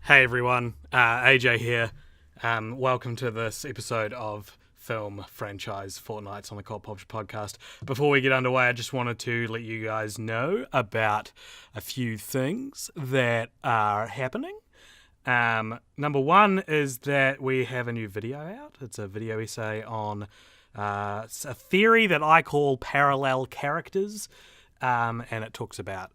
Hey everyone, AJ here. Welcome to this episode of Film Franchise Fortnights on the Cult Pop Podcast. Before we get underway, I just wanted to let you guys know about a few things that are happening. Number one is that we have a new video out. It's a video essay on a theory that I call parallel characters, and it talks about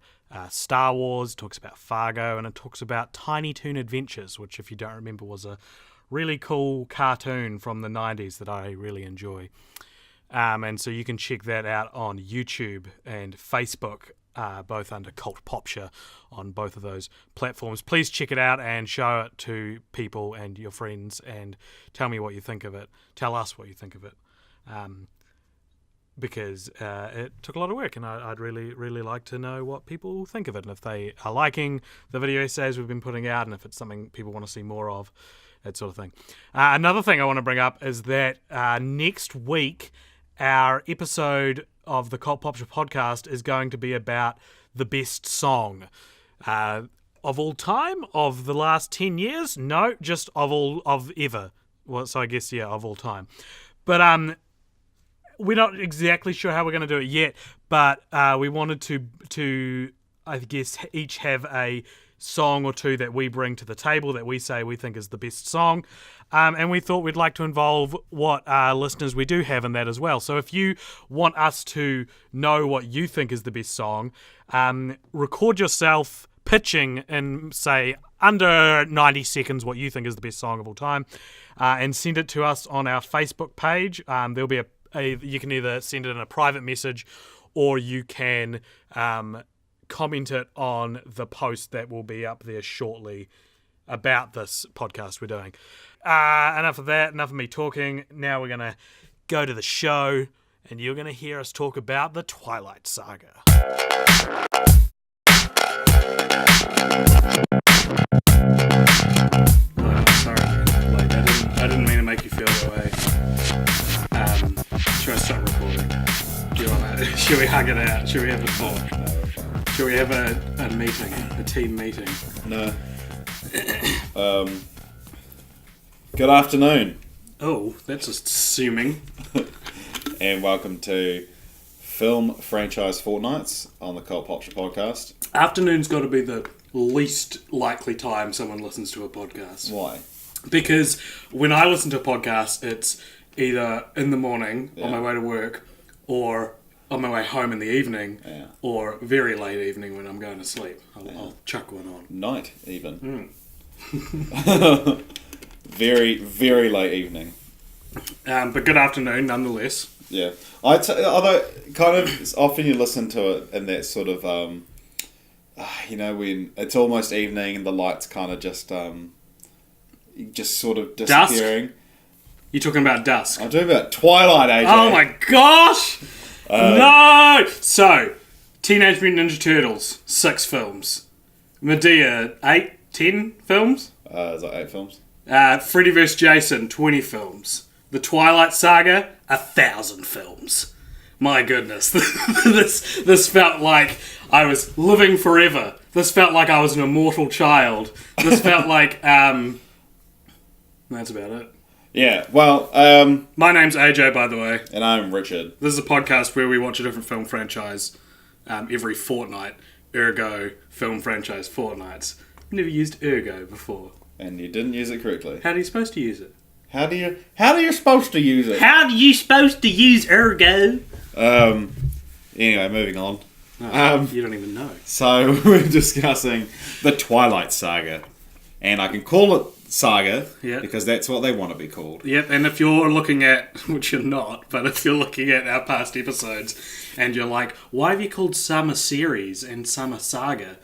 Star Wars, talks about Fargo, and it talks about Tiny Toon Adventures, which, if you don't remember, was a really cool cartoon from the 90s that I really enjoy. And so you can check that out on YouTube and Facebook, both under Cult Popture on both of those platforms. Please check it out and show it to people and your friends and tell me what you think of it. Tell us what you think of it. Because it took a lot of work, and I'd really, really like to know what people think of it, and if they are liking the video essays we've been putting out, and if it's something people want to see more of, that sort of thing. Another thing I want to bring up is that next week, our episode of the Cult Popture podcast is going to be about the best song of all time, of the last 10 years. No, just of ever. Well, so I guess, yeah, of all time. But we're not exactly sure how we're going to do it yet, but we wanted to, I guess, each have a song or two that we bring to the table that we say we think is the best song. And we thought we'd like to involve what listeners we do have in that as well. So if you want us to know what you think is the best song, record yourself pitching in, say, under 90 seconds what you think is the best song of all time, and send it to us on our Facebook page. There'll be you can either send it in a private message, or you can comment it on the post that will be up there shortly about this podcast we're doing. Enough of that, enough of me talking. Now we're going to go to the show, and you're going to hear us talk about the Twilight Saga. Sorry, man. I didn't mean to make you feel that way. Should I stop recording? Do you want to? Should we hug it out? Should we have a talk? No. Should we have a meeting, a team meeting? No. Good afternoon. Oh, that's assuming. And welcome to Film Franchise Fortnights on the Cult Popture podcast. Afternoon's got to be the least likely time someone listens to a podcast. Why? Because when I listen to a podcast, it's either in the morning on my way to work, or on my way home in the evening, or very late evening when I'm going to sleep. I'll chuck one on. Night, even. Very, very late evening. But good afternoon, nonetheless. Yeah. Although, kind of, often you listen to it in that sort of, when it's almost evening and the light's kind of just sort of disappearing. Dusk? You're talking about dusk. I'm talking about Twilight, AJ. Oh my gosh! No! So, Teenage Mutant Ninja Turtles, 6 films. Medea, 8, 10 films? Is that 8 films? Freddy vs. Jason, 20 films. The Twilight Saga, 1,000 films. My goodness. This felt like I was living forever. This felt like I was an immortal child. This felt like, that's about it. Yeah, well, my name's AJ, by the way. and I'm Richard. This is a podcast where we watch a different film franchise every fortnight. Ergo, Film Franchise Fortnights. I've never used ergo before. And you didn't use it correctly. How are you supposed to use it? How do you supposed to use it? How are you supposed to use ergo? Anyway, moving on. You don't even know. So, we're discussing the Twilight Saga. And I can call it Saga, because that's what they want to be called. Yep, and if you're looking at, which you're not, but if you're looking at our past episodes, and you're like, why have you called some a series and some a saga?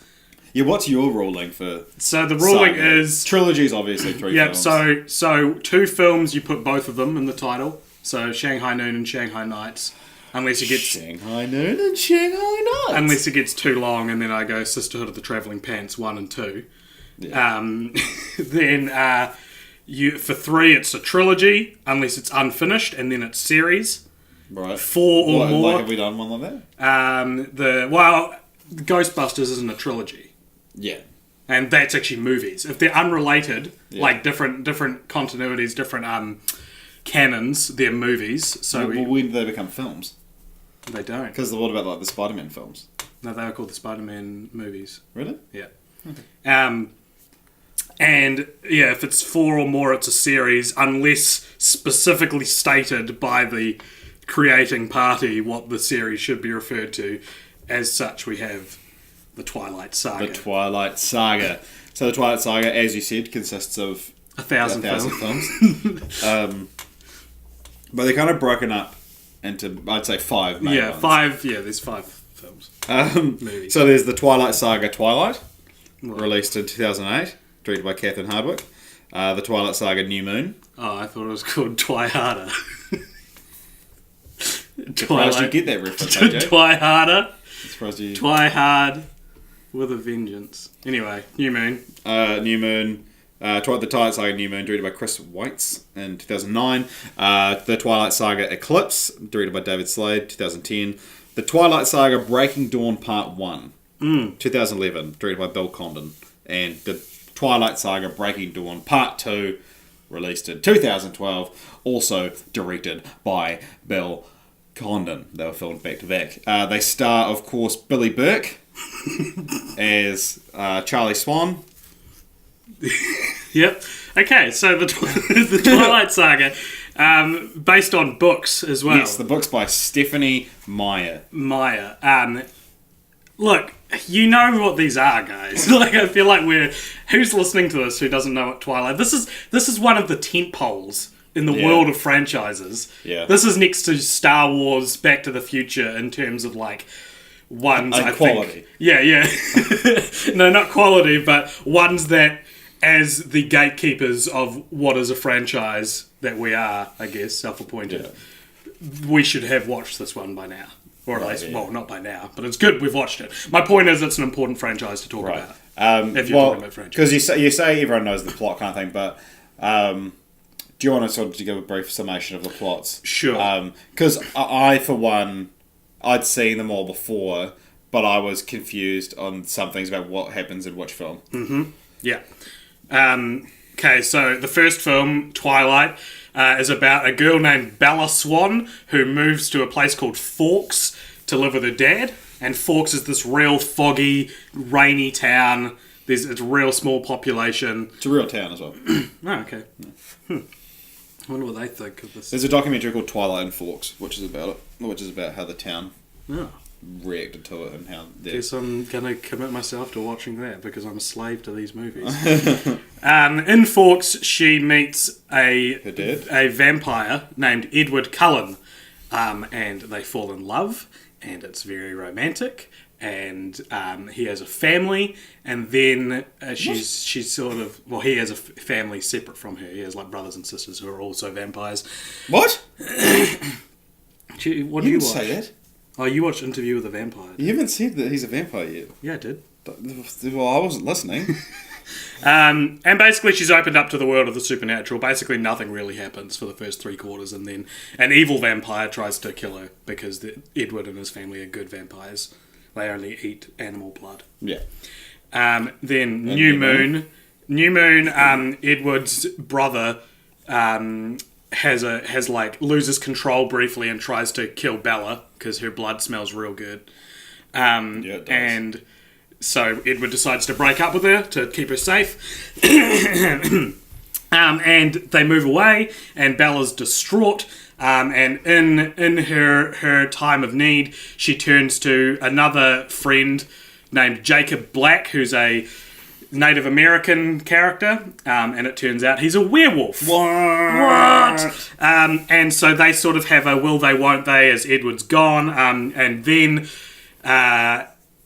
Yeah, what's your ruling for So the ruling Saga? is... Trilogy's obviously 3 films. Yep, so 2 films, you put both of them in the title. So Shanghai Noon and Shanghai Nights. Unless it gets... Shanghai Noon and Shanghai Nights. Unless it gets too long, and then I go Sisterhood of the Travelling Pants 1 and 2. Yeah. Then for 3, it's a trilogy, unless it's unfinished, and then it's series. Right. 4 or more. Like, have we done one like that? Ghostbusters isn't a trilogy. Yeah. and that's actually movies. If they're unrelated, like different continuities, different canons, they're movies. So when do they become films? They don't. Because what about like the Spider-Man films? No, they were called the Spider-Man movies. Really? Yeah. Okay. And yeah, if it's 4 or more, it's a series, unless specifically stated by the creating party what the series should be referred to. As such, we have the Twilight Saga. The Twilight Saga. So the Twilight Saga, as you said, consists of 1,000 films. But they're kind of broken up into, I'd say, 5 main ones. 5. Yeah, there's 5 films. Movies. So there's the Twilight Saga Twilight, released in 2008, directed by Catherine Hardwicke. The Twilight Saga New Moon. Oh, I thought it was called Twiharder. Surprised you get that reference, AJ. Twiharder. Surprised you... Twihard with a vengeance. Anyway, New Moon. New Moon. The Twilight Saga New Moon, directed by Chris Weitz in 2009. The Twilight Saga Eclipse, directed by David Slade, 2010. The Twilight Saga Breaking Dawn Part 1, 2011, directed by Bill Condon. And the Twilight Saga Breaking Dawn Part 2, released in 2012, also directed by Bill Condon. They were filmed back to back. They star, of course, Billy Burke as Charlie Swan. Yep. Okay, so the Twilight Saga, based on books as well. Yes, the book's by Stephanie Meyer. Look, you know what these are, guys. Like, I feel like who's listening to this who doesn't know what Twilight? This is one of the tent poles in the world of franchises. Yeah. This is next to Star Wars, Back to the Future in terms of like ones I quality. think. Yeah. No, not quality, but ones that, as the gatekeepers of what is a franchise that we are, I guess, self-appointed, we should have watched this one by now. Or at least, well, not by now, but it's good we've watched it. My point is, it's an important franchise to talk about. If you're talking about franchise. Because you say everyone knows the plot kind of thing, but do you want to sort of give a brief summation of the plots? Sure. Because I, for one, I'd seen them all before, but I was confused on some things about what happens in which film. Mm-hmm. Yeah. Okay, so the first film, Twilight, is about a girl named Bella Swan who moves to a place called Forks to live with her dad. And Forks is this real foggy, rainy town. It's a real small population. It's a real town as well. Oh, okay. I wonder what they think of this. There's a documentary called Twilight and Forks, which is about it, which is about how the town reacted to it and how... Guess I'm going to commit myself to watching that because I'm a slave to these movies. In Forks, she meets a vampire named Edward Cullen, and they fall in love, and it's very romantic, and he has a family, and then she's sort of... Well, he has a family separate from her. He has like brothers and sisters who are also vampires. What? What do you watch? Say that? Oh, you watched Interview with a Vampire. You haven't said that he's a vampire yet. Yeah, I did. Well, I wasn't listening. And basically she's opened up to the world of the supernatural. Basically nothing really happens for the first 3 quarters, and then an evil vampire tries to kill her because Edward and his family are good vampires. They only eat animal blood. Yeah. Then New Moon. New Moon, Edward's brother loses control briefly and tries to kill Bella because her blood smells real good. It does. And so Edward decides to break up with her to keep her safe. And they move away, and Bella's distraught. And in her time of need, she turns to another friend named Jacob Black, who's a Native American character, and it turns out he's a werewolf. What? And so they sort of have a will they, won't they, as Edward's gone, and then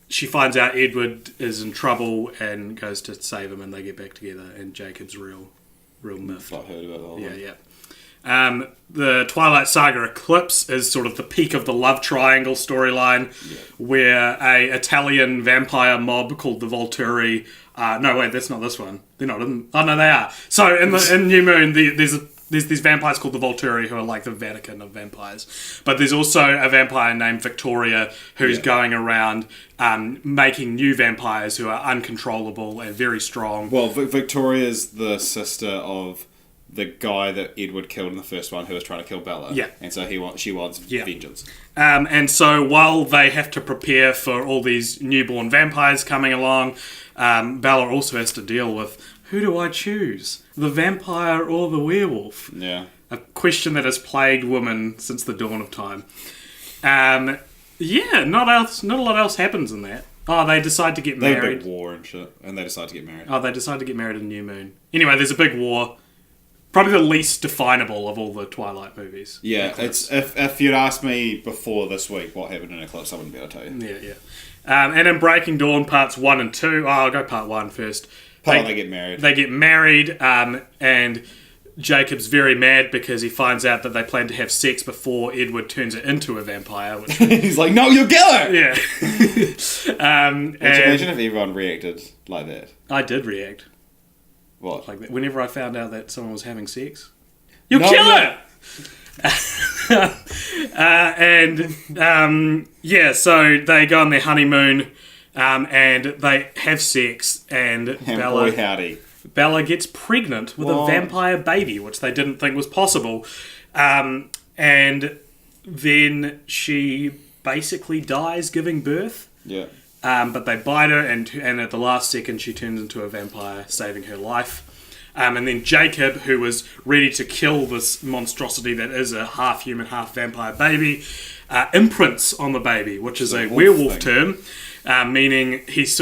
she finds out Edward is in trouble and goes to save him, and they get back together, and Jacob's real myth. I've heard about all that. Yeah. The Twilight Saga Eclipse is sort of the peak of the love triangle storyline, where a Italian vampire mob called the Volturi... no, wait, that's not this one. They're not in... Oh, no, they are. So, in New Moon, there's there's these vampires called the Volturi who are like the Vatican of vampires. But there's also a vampire named Victoria who's going around making new vampires who are uncontrollable and very strong. Well, Victoria's the sister of the guy that Edward killed in the first one who was trying to kill Bella. Yeah. And so she wants vengeance. And so while they have to prepare for all these newborn vampires coming along, Bella also has to deal with, who do I choose? The vampire or the werewolf? Yeah. A question that has plagued women since the dawn of time. Not a lot else happens in that. Oh, they decide to get married. They have a big war and shit, and they decide to get married. Oh, they decide to get married in New Moon. Anyway, there's a big war. Probably the least definable of all the Twilight movies. Yeah, Eclipse. it's if you'd asked me before this week what happened in Eclipse, I wouldn't be able to tell you. Yeah. And in Breaking Dawn, parts 1 and 2... Oh, I'll go part 1 first. They get married. They get married, and Jacob's very mad because he finds out that they plan to have sex before Edward turns it into a vampire. Which, He's like, no, you'll kill her! yeah. Imagine if everyone reacted like that. I did react. What? Like that. Whenever I found out that someone was having sex. You'll kill her! So they go on their honeymoon, and they have sex, and Boy, howdy. Bella gets pregnant with a vampire baby, which they didn't think was possible. And then she basically dies giving birth. Yeah. But they bite her, and at the last second she turns into a vampire, saving her life. And then Jacob, who was ready to kill this monstrosity that is a half human, half vampire baby, imprints on the baby, which is a werewolf term, meaning it's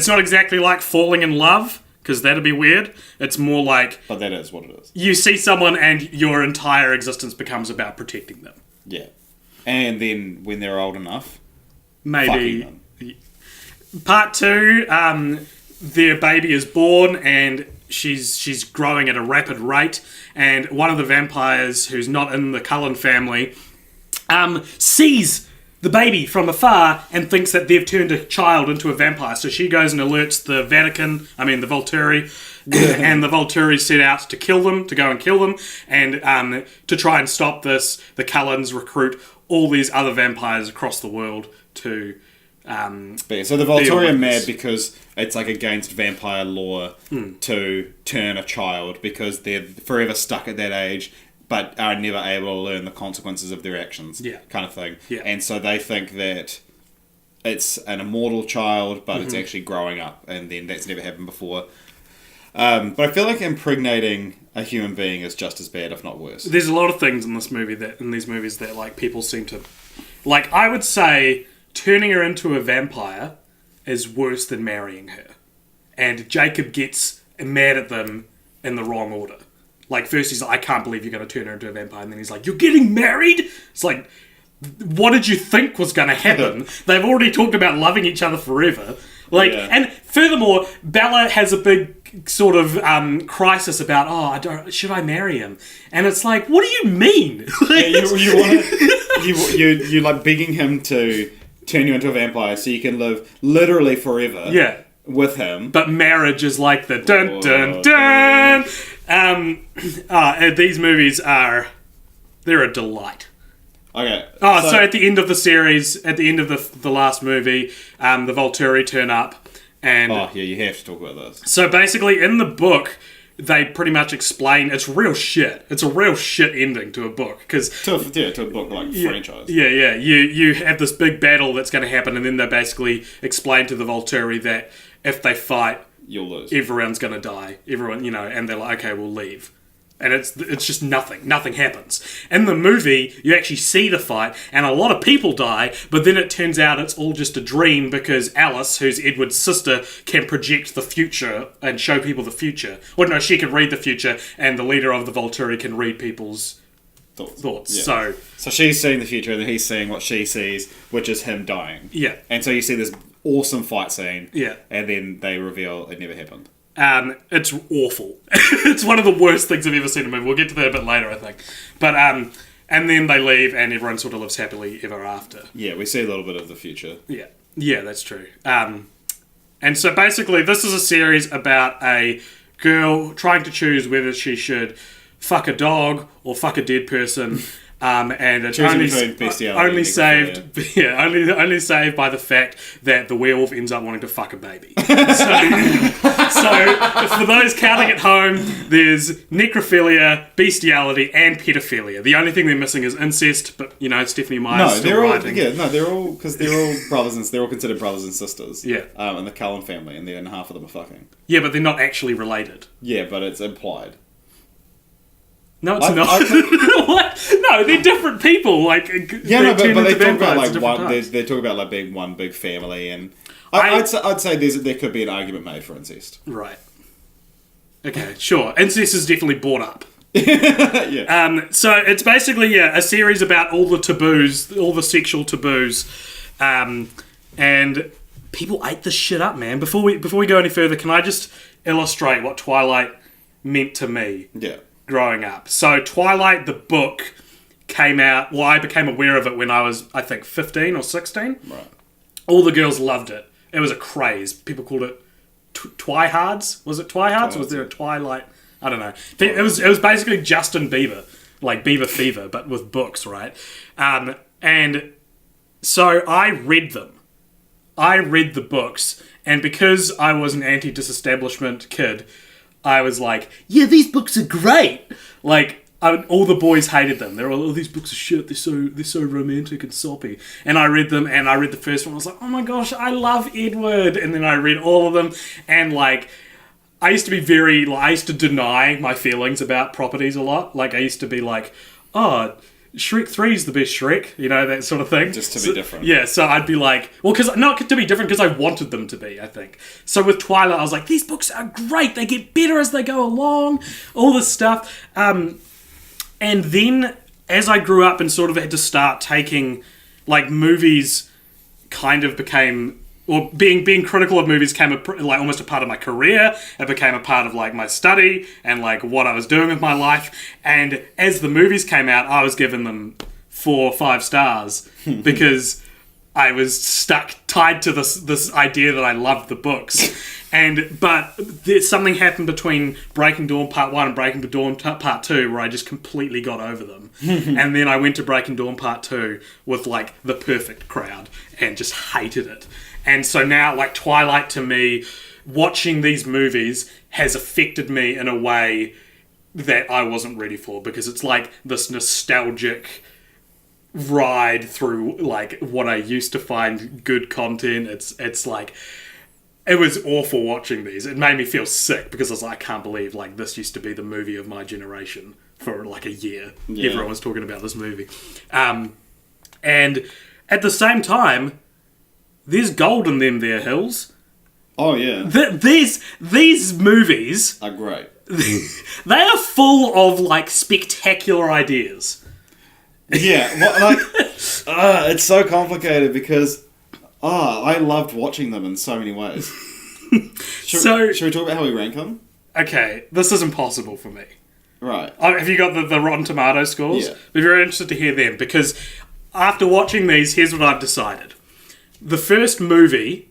not exactly like falling in love, because that'd be weird. It's more like... But that is what it is. You see someone and your entire existence becomes about protecting them. Yeah. And then when they're old enough... Maybe... Part 2, their baby is born and she's growing at a rapid rate, and one of the vampires who's not in the Cullen family sees the baby from afar and thinks that they've turned a child into a vampire. So she goes and alerts the Volturi, and the Volturi set out to go and kill them, and to try and stop this, the Cullens recruit all these other vampires across the world to... so the Volturi are mad because it's like against vampire law to turn a child, because they're forever stuck at that age but are never able to learn the consequences of their actions, kind of thing. Yeah. And so they think that it's an immortal child, but it's actually growing up, and then that's never happened before. But I feel like impregnating a human being is just as bad, if not worse. There's a lot of things in these movies that like people seem to... Like, I would say... Turning her into a vampire is worse than marrying her. And Jacob gets mad at them in the wrong order. Like, first he's like, I can't believe you're going to turn her into a vampire. And then he's like, you're getting married? It's like, what did you think was going to happen? They've already talked about loving each other forever. Like, and furthermore, Bella has a big sort of crisis about, should I marry him? And it's like, what do you mean? You're like begging him to turn you into a vampire so you can live literally forever with him. But marriage is like the dun dun dun. These movies they're a delight. Okay. So at the end of the series, at the end of the last movie, the Volturi turn up, and you have to talk about this. So basically, in the book, they pretty much explain it's real shit. It's a real shit ending to a book, because to a book like franchise. Yeah. You have this big battle that's going to happen, and then they basically explain to the Volturi that if they fight, you'll lose. Everyone's going to die. Everyone, and they're like, okay, we'll leave. And it's just nothing. Nothing happens. In the movie, you actually see the fight, and a lot of people die, but then it turns out it's all just a dream, because Alice, who's Edward's sister, can project the future and show people the future. Or no, she can read the future, and the leader of the Volturi can read people's thoughts. Yeah. So she's seeing the future, and then he's seeing what she sees, which is him dying. Yeah. And so you see this awesome fight scene. Yeah. And then they reveal it never happened. It's awful. It's one of the worst things I've ever seen in a movie. We'll get to that a bit later, I think. But and then they leave, and everyone sort of lives happily ever after. Yeah, we see a little bit of the future. Yeah, that's true. And so basically, this is a series about a girl trying to choose whether she should fuck a dog or fuck a dead person. And it's Choosing only, between bestiality only and saved, only saved by the fact that the werewolf ends up wanting to fuck a baby. So for those counting at home, there's necrophilia, bestiality, and pedophilia. The only thing they're missing is incest, but Stephanie Meyer's still writing. They're all because they're all brothers and they're all considered brothers and sisters. Yeah. In the Cullen family, and half of them are fucking. Yeah, but they're not actually related. Yeah, but it's implied. No, it's not. What? No, they're different people. Like, but they talk about they talk about like being one big family, and I'd say there could be an argument made for incest. Right. Okay, sure. Incest is definitely brought up. Yeah. So it's basically a series about all the taboos, all the sexual taboos, and people ate this shit up, man. Before we go any further, can I just illustrate what Twilight meant to me? Yeah. Growing up. So Twilight, the book, came out. Well, I became aware of it when I was, I think, 15 or 16. Right. All the girls loved it. It was a craze. People called it Twihards. Was it Twihards? Or was there a Twilight? I don't know. It was basically Justin Bieber, like Bieber Fever, but with books, right? And so I read them. I read the books, and because I was an anti-disestablishment kid, I was like, yeah, these books are great. Like, all the boys hated them. They were all, these books are shit. They're so romantic and soppy. And I read them, and I read the first one. I was like, oh my gosh, I love Edward. And then I read all of them, and like, I used to deny my feelings about properties a lot. Like, I used to be like, oh, Shrek 3 is the best Shrek, that sort of thing. Just to be different. Yeah, so I'd be like, not to be different, because I wanted them to be, I think. So with Twilight, I was like, these books are great, they get better as they go along, all this stuff. And then, as I grew up and sort of had to start taking, like, movies kind of became... Or being critical of movies became almost a part of my career. It became a part of like my study and like what I was doing with my life. And as the movies came out, I was giving them 4 or 5 stars because I was tied to this idea that I loved the books. But something happened between Breaking Dawn Part 1 and Breaking Dawn Part 2 where I just completely got over them. And then I went to Breaking Dawn Part 2 with like the perfect crowd and just hated it. And so now, like, Twilight to me, watching these movies has affected me in a way that I wasn't ready for, because it's like this nostalgic ride through, like, what I used to find good content. It's like, it was awful watching these. It made me feel sick, because I was like, I can't believe, like, this used to be the movie of my generation for, like, a year. Yeah. Everyone was talking about this movie. And at the same time... There's gold in them there hills. Oh, yeah. These movies... are great. They are full of, like, spectacular ideas. Yeah, well, like... it's so complicated because... I loved watching them in so many ways. Should we talk about how we rank them? Okay, this is impossible for me. Right. Have you got the Rotten Tomato scores? Yeah. Be very interested to hear them, because after watching these, here's what I've decided. The first movie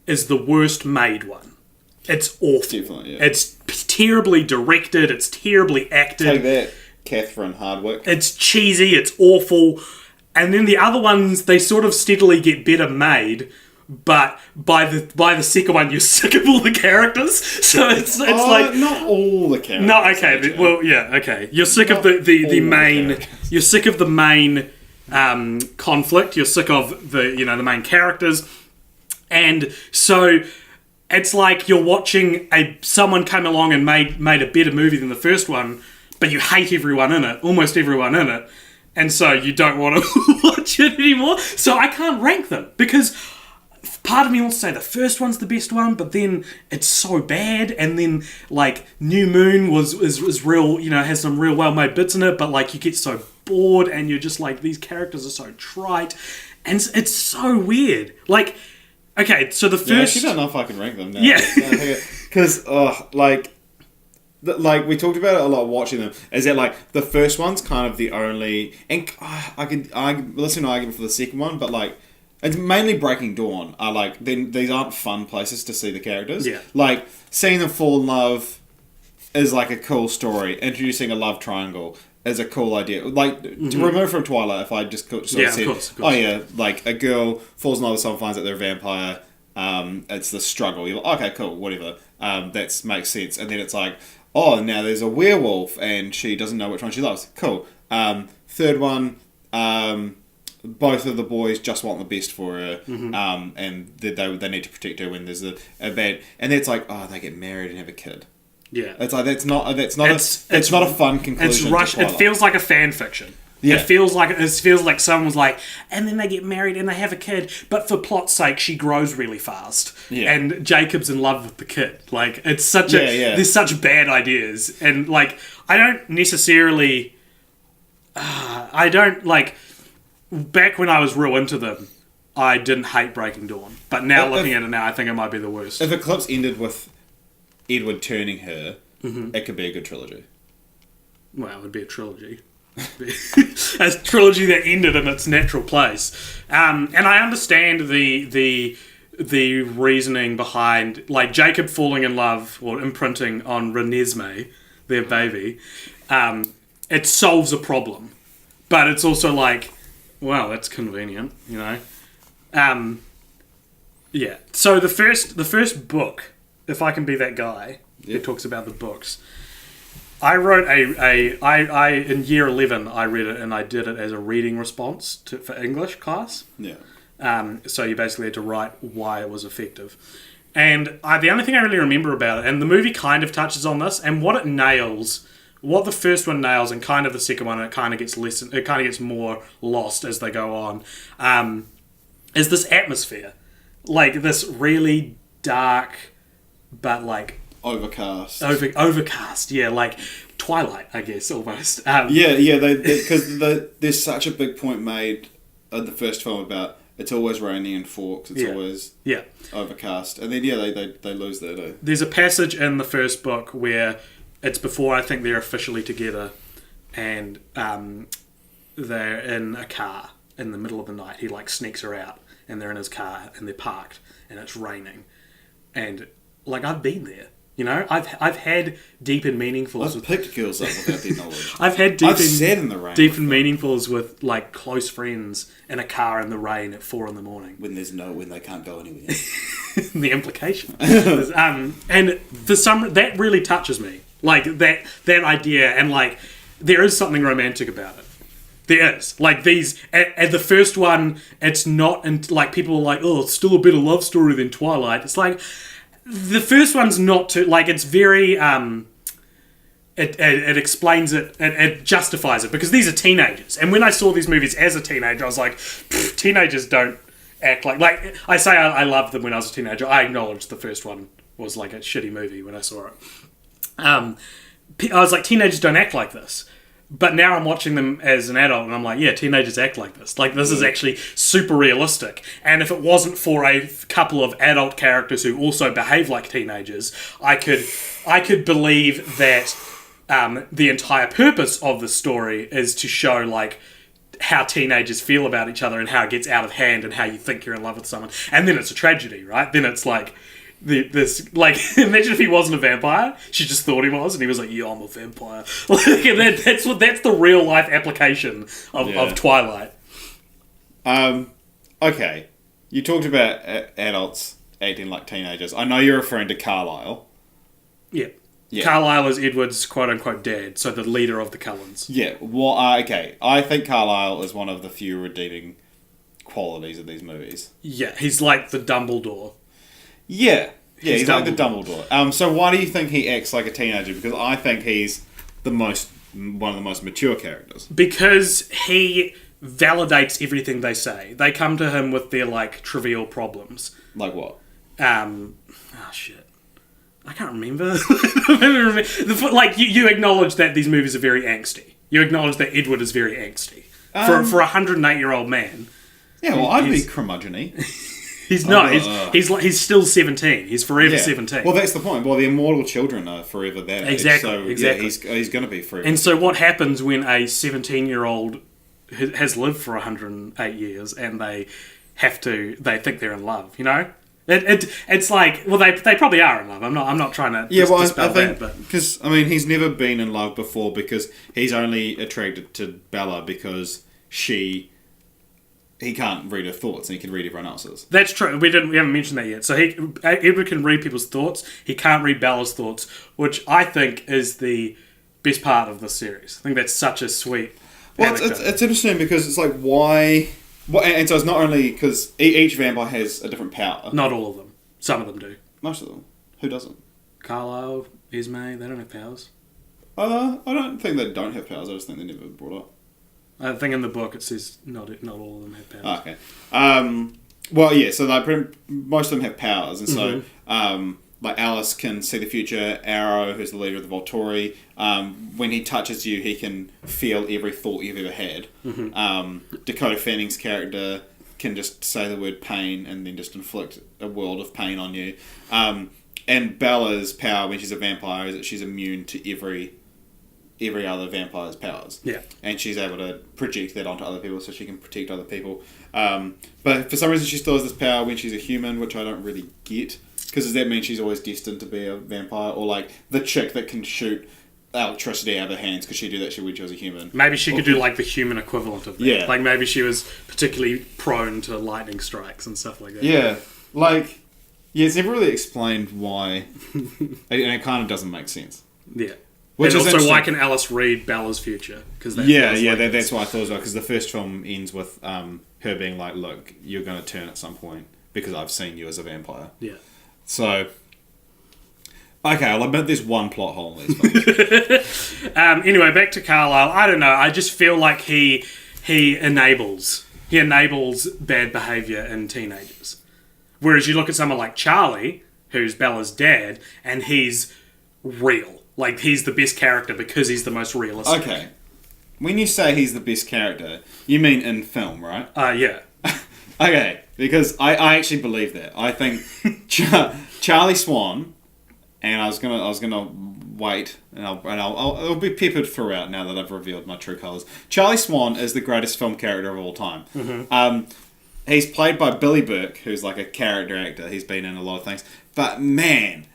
is the worst made one. It's awful. Definitely, yeah. It's terribly directed. It's terribly acted. Take that, Catherine Hardwicke. It's cheesy. It's awful. And then the other ones, they sort of steadily get better made. But by the second one, you're sick of all the characters. So it's like not all the characters. No, okay. Well, yeah, okay. You're sick of the main. You're sick of the main. Conflict. You're sick of the main characters, and so it's like you're watching someone come along and made a better movie than the first one, but you hate everyone in it, almost everyone in it, and so you don't want to watch it anymore. So I can't rank them, because part of me wants to say the first one's the best one, but then it's so bad, and then like New Moon is real, has some real well made bits in it, but like you get so bored and you're just like, these characters are so trite, and it's so weird. Like, okay, so the first... Yeah, actually don't know if I can rank them now. Yeah. Because, like we talked about it a lot watching them, is that like the first one's kind of the only... And I can listen to an argument for the second one, but like, it's mainly Breaking Dawn are like, these aren't fun places to see the characters. Yeah. Like, seeing them fall in love is like a cool story. Introducing a love triangle is a cool idea. Like, to remove from Twilight, if I just sort of said, of course. oh yeah, like a girl falls in love with someone, finds out they're a vampire, it's the struggle. You're like, okay, cool, whatever. That makes sense. And then it's like, oh, now there's a werewolf and she doesn't know which one she loves. Cool. Third one, both of the boys just want the best for her, and they need to protect her when there's a bad. And it's like, oh, they get married and have a kid. Yeah, it's like that's not a fun conclusion. It's rushed. It feels like a fan fiction. Yeah. It feels like someone was like, and then they get married and they have a kid, but for plot's sake, she grows really fast, and Jacob's in love with the kid. Like, it's such there's such bad ideas, and like I don't necessarily, back when I was real into them, I didn't hate Breaking Dawn, but now looking at it now, I think it might be the worst. If Eclipse ended with Edward turning her, it could be a good trilogy. Well, it would be a trilogy. A trilogy that ended in its natural place. And I understand the reasoning behind, like, Jacob falling in love or imprinting on Renesmee, their baby. It solves a problem. But it's also like, well, that's convenient, you know? Yeah. So the first book, if I can be that guy who talks about the books, I wrote I in year 11 I read it, and I did it as a reading response for English class. Yeah. So you basically had to write why it was effective. And the only thing I really remember about it, and the movie kind of touches on this, and what it nails, what the first one nails, and kind of the second one, it kind of gets more lost as they go on, is this atmosphere. Like, this really dark, but like overcast, yeah, like Twilight, I guess, almost. Because there's such a big point made in the first film about it's always raining in Forks, it's always overcast, and then they lose that. There's a passage in the first book where it's before I think they're officially together, and they're in a car in the middle of the night. He like sneaks her out, and they're in his car, and they're parked, and it's raining, and like, I've been there. You know, I've had deep and meaningfuls. I've picked girls up without their knowledge. I've sat in the rain. Deep and meaningfuls with like close friends in a car in the rain at 4 a.m. when they can't go anywhere. The implication, and for some that really touches me. Like that idea, and like there is something romantic about it. There is. Like these, at the first one, it's not, and like people are like, oh, it's still a better love story than Twilight. It's like, the first one's not too, like, it's very, it explains it, it justifies it, because these are teenagers. And when I saw these movies as a teenager, I was like, teenagers don't act like I say I loved them when I was a teenager. I acknowledge the first one was like a shitty movie when I saw it. I was like, teenagers don't act like this. But now I'm watching them as an adult, and I'm like, yeah, teenagers act like this. Like, this is actually super realistic. And if it wasn't for a couple of adult characters who also behave like teenagers, I could believe that the entire purpose of the story is to show, like, how teenagers feel about each other and how it gets out of hand and how you think you're in love with someone. And then it's a tragedy, right? Then it's like, this, like, imagine if he wasn't a vampire, she just thought he was, and he was like, yeah, I'm a vampire. Like, and that's the real life application of Twilight. Okay, you talked about adults acting like teenagers. I know you're referring to Carlisle. Yeah. Carlisle is Edward's quote-unquote dad, so the leader of the Cullens. Yeah, well, okay, I think Carlisle is one of the few redeeming qualities of these movies. Yeah, he's like the Dumbledore. Yeah, he's like the Dumbledore. So why do you think he acts like a teenager? Because I think he's one of the most mature characters. Because he validates everything they say. They come to him with their, like, trivial problems. Like what? Shit. I can't remember. Like, you acknowledge that these movies are very angsty. You acknowledge that Edward is very angsty. For a 108-year-old man. Yeah, well, I'd be curmudgeon-y. He's not. He's still 17. He's forever 17. Well, that's the point. Well, the immortal children are forever that age. Exactly. So, exactly. Yeah, he's going to be forever. And so what happens when a 17-year-old has lived for 108 years and they think they're in love, you know? It's like, well, they probably are in love. I'm not trying to dispel I think that, but because I mean he's never been in love before because he's only attracted to Bella because he can't read her thoughts and he can read everyone else's. that's true. We haven't mentioned that yet. So Edward can read people's thoughts. He can't read Bella's thoughts, which I think is the best part of the series. I think that's such a sweet. Well, it's interesting because it's like why. Well, and so it's not only because each vampire has a different power. Not all of them. Some of them do. Most of them. Who doesn't? Carlisle, Esme, they don't have powers. I don't think they don't have powers. I just think they never brought up. I think in the book it says not all of them have powers. Oh, okay. Well, yeah. So most of them have powers, and so like Alice can see the future. Arrow, who's the leader of the Volturi, when he touches you, he can feel every thought you've ever had. Dakota Fanning's character can just say the word pain and then just inflict a world of pain on you. And Bella's power when she's a vampire is that she's immune to every other vampire's powers. Yeah. And she's able to project that onto other people so she can protect other people. But for some reason she still has this power when she's a human, which I don't really get. Because does that mean she's always destined to be a vampire? Or like the chick that can shoot electricity out of her hands, because she do that when she was a human? Maybe she could do like the human equivalent of that. Yeah. Like maybe she was particularly prone to lightning strikes and stuff like that. Yeah. Like, yeah, it's never really explained why. And it kind of doesn't make sense. Yeah. Which and is also, why can Alice read Bella's future? Cause that's what I thought as well. Because the first film ends with her being like, "Look, you're going to turn at some point because I've seen you as a vampire." Yeah. So, okay, I'll admit there's one plot hole in this film. Anyway, back to Carlisle. I don't know. I just feel like he enables bad behaviour in teenagers. Whereas you look at someone like Charlie, who's Bella's dad, and he's real. Like, he's the best character because he's the most realistic. Okay. When you say he's the best character, you mean in film, right? Yeah. Okay, because I actually believe that. I think Charlie Swan, and I was gonna wait, and I'll be peppered throughout now that I've revealed my true colours. Charlie Swan is the greatest film character of all time. He's played by Billy Burke, who's like a character actor. He's been in a lot of things, but man,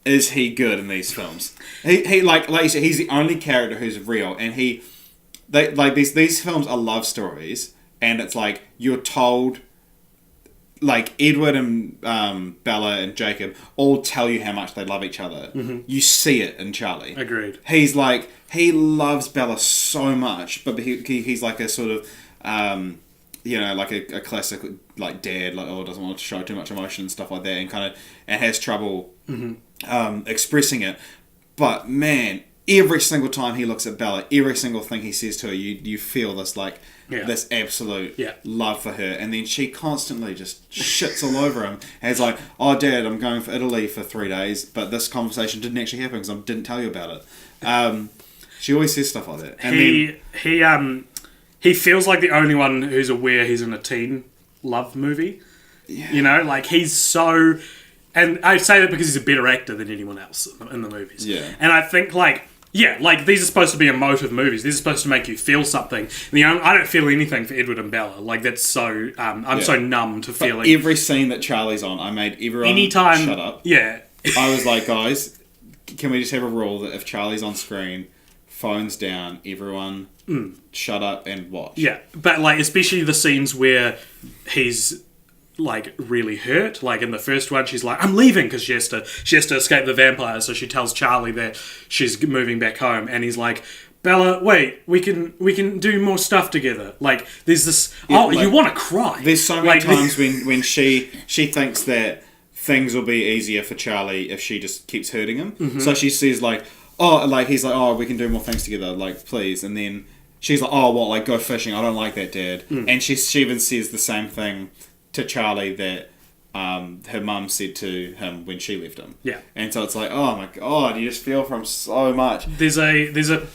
is he good in these films? He like you said, he's the only character who's real, and these films are love stories, and it's like you're told. Like Edward and Bella and Jacob all tell you how much they love each other. You see it in Charlie. Agreed. He's like, he loves Bella so much, but he's like a sort of like a classic like dad, like doesn't want to show too much emotion and stuff like that, and has trouble expressing it. But man, every single time he looks at Bella, every single thing he says to her, you feel this like. Yeah. This absolute love for her, and then she constantly just shits all over him. And it's like, "Oh, Dad, I'm going for Italy for 3 days, but this conversation didn't actually happen because I didn't tell you about it." She always says stuff like that. And he feels like the only one who's aware he's in a teen love movie. Yeah. You know, like he's so, and I say that because he's a better actor than anyone else in the movies. Yeah, and I think like these are supposed to be emotive movies. These are supposed to make you feel something. I don't feel anything for Edward and Bella. Like, that's so... I'm so numb to feeling... Every scene that Charlie's on, I made everyone shut up. Yeah. I was like, guys, can we just have a rule that if Charlie's on screen, phones down, everyone shut up and watch? Yeah, but, like, especially the scenes where he's... like really hurt. Like in the first one, she's like, "I'm leaving," because she has to escape the vampires. So she tells Charlie that she's moving back home, and he's like, "Bella, wait, we can do more stuff together." Like there's this. You want to cry. There's so many times when she thinks that things will be easier for Charlie if she just keeps hurting him. So she says like, he's like, "Oh, we can do more things together, like please," and then she's like, "Oh, what? Like go fishing? I don't like that, Dad." And she even says the same thing to Charlie that her mum said to him when she left him. Yeah. And so it's like, oh my god, you just feel for him so much. There's a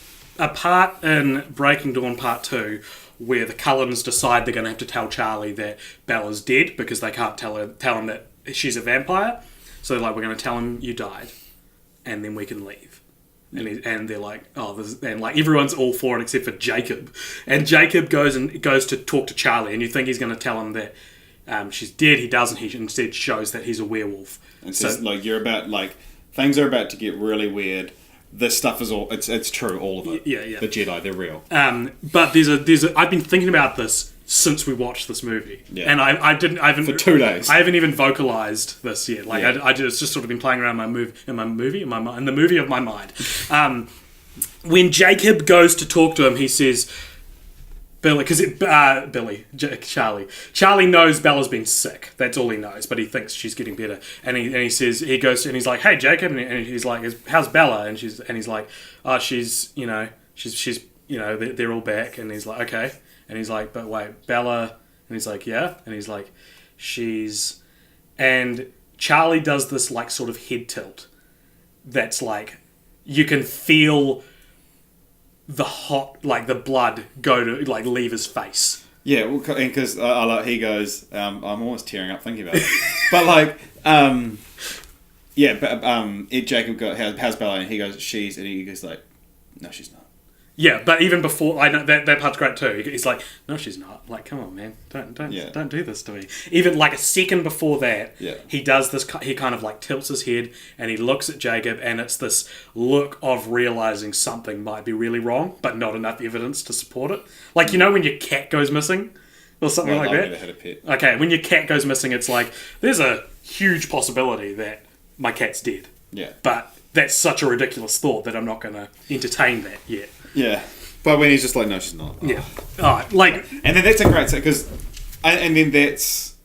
part in Breaking Dawn Part 2 where the Cullens decide they're going to have to tell Charlie that Bella's dead because they can't tell him that she's a vampire. So they're like, we're going to tell him you died and then we can leave. And they're like, and like everyone's all for it except for Jacob. And Jacob goes to talk to Charlie, and you think he's going to tell him that she's dead. He doesn't. He instead shows that he's a werewolf. And so like you're about like things are about to get really weird. This stuff is all it's true, all of it. Yeah. The Jedi, they're real. But there's a I've been thinking about this since we watched this movie. Yeah. And I haven't for 2 days. I haven't even vocalized this yet. Like it's just sort of been playing around in the movie of my mind. When Jacob goes to talk to him, he says, Charlie knows Bella's been sick. That's all he knows, but he thinks she's getting better. And he says, he goes and he's like, hey Jacob, and he's like, how's Bella? And he's like, oh, she's they're all back. And he's like, okay. And he's like, but wait, Bella? And he's like, yeah. And he's like, and Charlie does this like sort of head tilt. That's like, you can feel the the blood go to like leave his face. Yeah, well, because he goes, I'm almost tearing up thinking about it. But like, Jacob goes, how's Bella? And he goes, and he goes like, no, she's not. Yeah, but even before, I know that part's great too. He's like, no, she's not. Like, come on, man, don't do this to me. Even like a second before that, he does this. He kind of like tilts his head and he looks at Jacob, and it's this look of realizing something might be really wrong, but not enough evidence to support it. Like when your cat goes missing, or something like that. I've never had a pet. Okay, when your cat goes missing, it's like there's a huge possibility that my cat's dead. Yeah, but that's such a ridiculous thought that I'm not going to entertain that yet. Yeah, but when he's just like, no, she's not. Oh. Yeah, like, and then that's a great because, and then that's.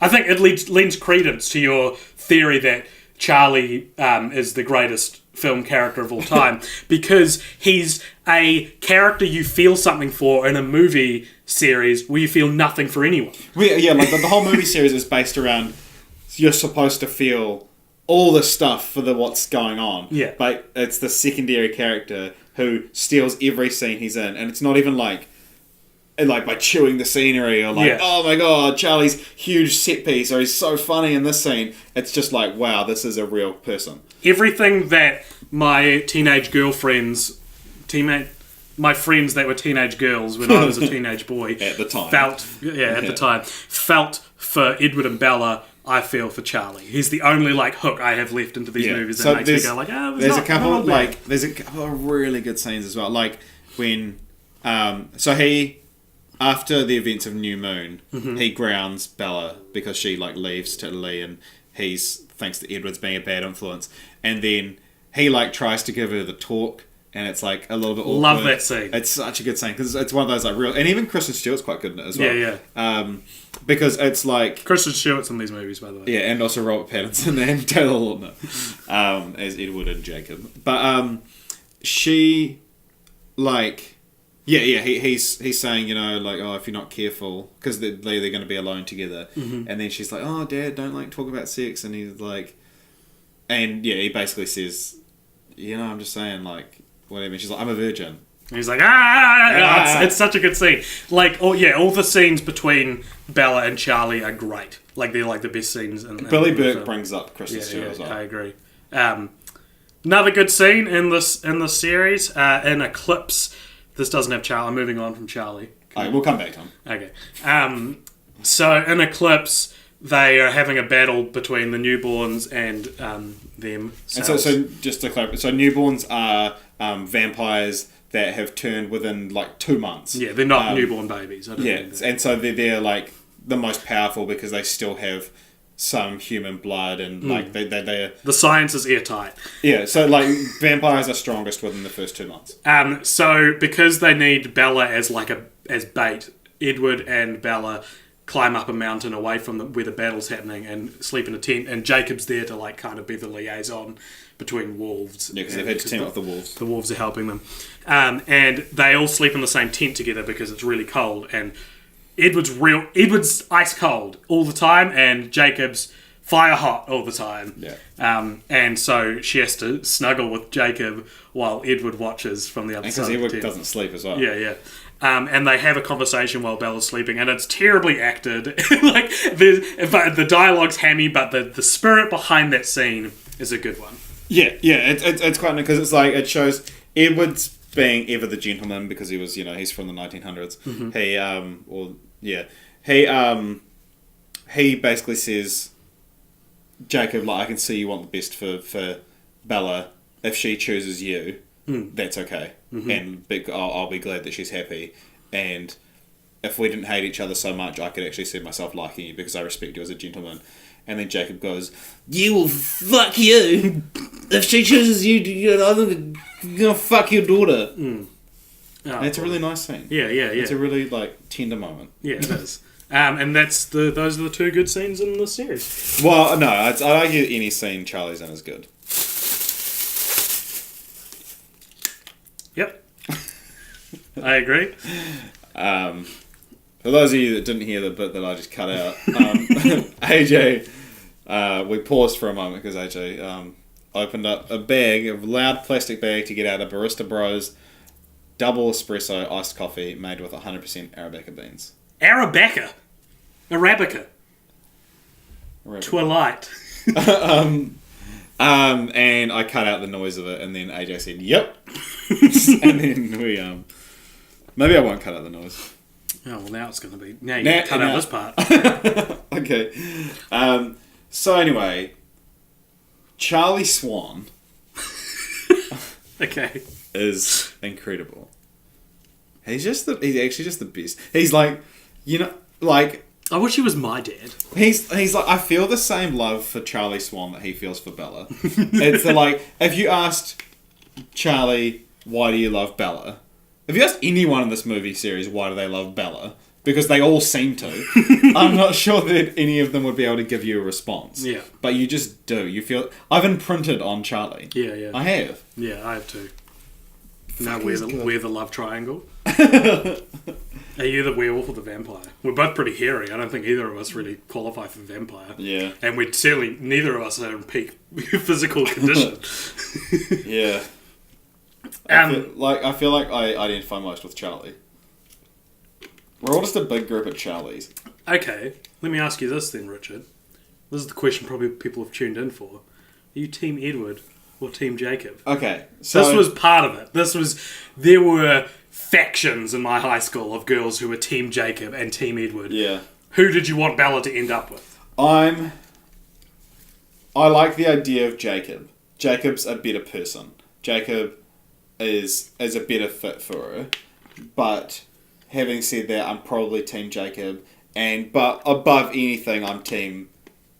I think it lends credence to your theory that Charlie is the greatest film character of all time because he's a character you feel something for in a movie series where you feel nothing for anyone. Yeah, like the whole movie series is based around you're supposed to feel all the stuff for what's going on. Yeah, but it's the secondary character who steals every scene he's in, and it's not even like by chewing the scenery or like, oh my god, Charlie's huge set piece, or he's so funny in this scene. It's just like, wow, this is a real person. Everything that my teenage girlfriends, my friends that were teenage girls when I was a teenage boy at the time felt for Edward and Bella, I feel for Charlie. He's the only hook I have left into these movies that makes me go like, there's a couple of really good scenes as well. Like when he after the events of New Moon, he grounds Bella because she leaves to Italy and he thinks that Edward's being a bad influence, and then he tries to give her the talk. And it's a little bit awkward. Love that scene. It's such a good scene because it's one of those real, and even Kristen Stewart's quite good in it as well. Yeah. Because it's Kristen Stewart's in these movies, by the way. Yeah, and also Robert Pattinson and Taylor Lautner as Edward and Jacob. But she he's saying if you're not careful because they're going to be alone together, and then she's like, oh Dad, don't talk about sex, and he's like, and he basically says, I'm just saying whatever. She's like, I'm a virgin. And he's like, it's such a good scene. All the scenes between Bella and Charlie are great. They're the best scenes. Billy Burke brings up Kristen Stewart as well. I agree. Another good scene in this series, in Eclipse. This doesn't have Charlie. I'm moving on from Charlie. We'll come back to him. Okay. So in Eclipse, they are having a battle between the newborns and them. And so just to clarify, so newborns are vampires that have turned within 2 months. Yeah, they're not newborn babies. And so they're the most powerful because they still have some human blood and they're... The science is airtight. Yeah, so vampires are strongest within the first 2 months. So because they need Bella as as bait, Edward and Bella climb up a mountain away from where the battle's happening and sleep in a tent, and Jacob's there to kind of be the liaison between wolves. Yeah, because they've had to team up the wolves. The wolves are helping them. And they all sleep in the same tent together because it's really cold, and Edward's ice cold all the time, and Jacob's fire hot all the time. Yeah. And so she has to snuggle with Jacob while Edward watches from the other side of the tent. Because Edward doesn't sleep as well. Yeah. And they have a conversation while Bella's sleeping, and it's terribly acted. But the dialogue's hammy, but the spirit behind that scene is a good one. Yeah. It's quite nice because it shows Edward's being ever the gentleman because he was, he's from the 1900s. he basically says, Jacob, like, I can see you want the best for Bella. If she chooses you, that's okay. And I'll be glad that she's happy. And if we didn't hate each other so much, I could actually see myself liking you because I respect you as a gentleman. And then Jacob goes, you will fuck you. If she chooses you, I'm gonna fuck your daughter. And it's a really nice scene. Yeah. It's a really, tender moment. Yeah, it is. And those are the two good scenes in the series. Well, no, I'd argue any scene Charlie's in is good. Yep. I agree. For those of you that didn't hear the bit that I just cut out, AJ, we paused for a moment because AJ opened up a loud plastic bag to get out a Barista Bros double espresso iced coffee made with 100% Arabica beans. Arabica? Twilight. And I cut out the noise of it, and then AJ said, "Yep," and then we maybe I won't cut out the noise. Oh well, now it's going to be you cut out this part. Okay. So anyway, Charlie Swan. Okay. Is incredible. He's actually just the best. He's like, I wish he was my dad. He's like, I feel the same love for Charlie Swan that he feels for Bella. It's if you asked Charlie, why do you love Bella? If you asked anyone in this movie series, why do they love Bella? Because they all seem to. I'm not sure that any of them would be able to give you a response. Yeah. But you just do. You feel... I've imprinted on Charlie. Yeah. I have. Yeah, I have too. Now we're the love triangle. Are you the werewolf or the vampire? We're both pretty hairy. I don't think either of us really qualify for vampire. Yeah. And neither of us are in peak physical condition. Yeah. I feel like I identify most with Charlie. We're all just a big group of Charlies. Okay, let me ask you this then, Richard. This is the question probably people have tuned in for. Are you Team Edward or Team Jacob? Okay, so... This was part of it. There were factions in my high school of girls who were Team Jacob and Team Edward. Yeah. Who did you want Bella to end up with? I like the idea of Jacob. Jacob's a better person. Jacob is a better fit for her. But having said that, I'm probably Team Jacob. But above anything, I'm Team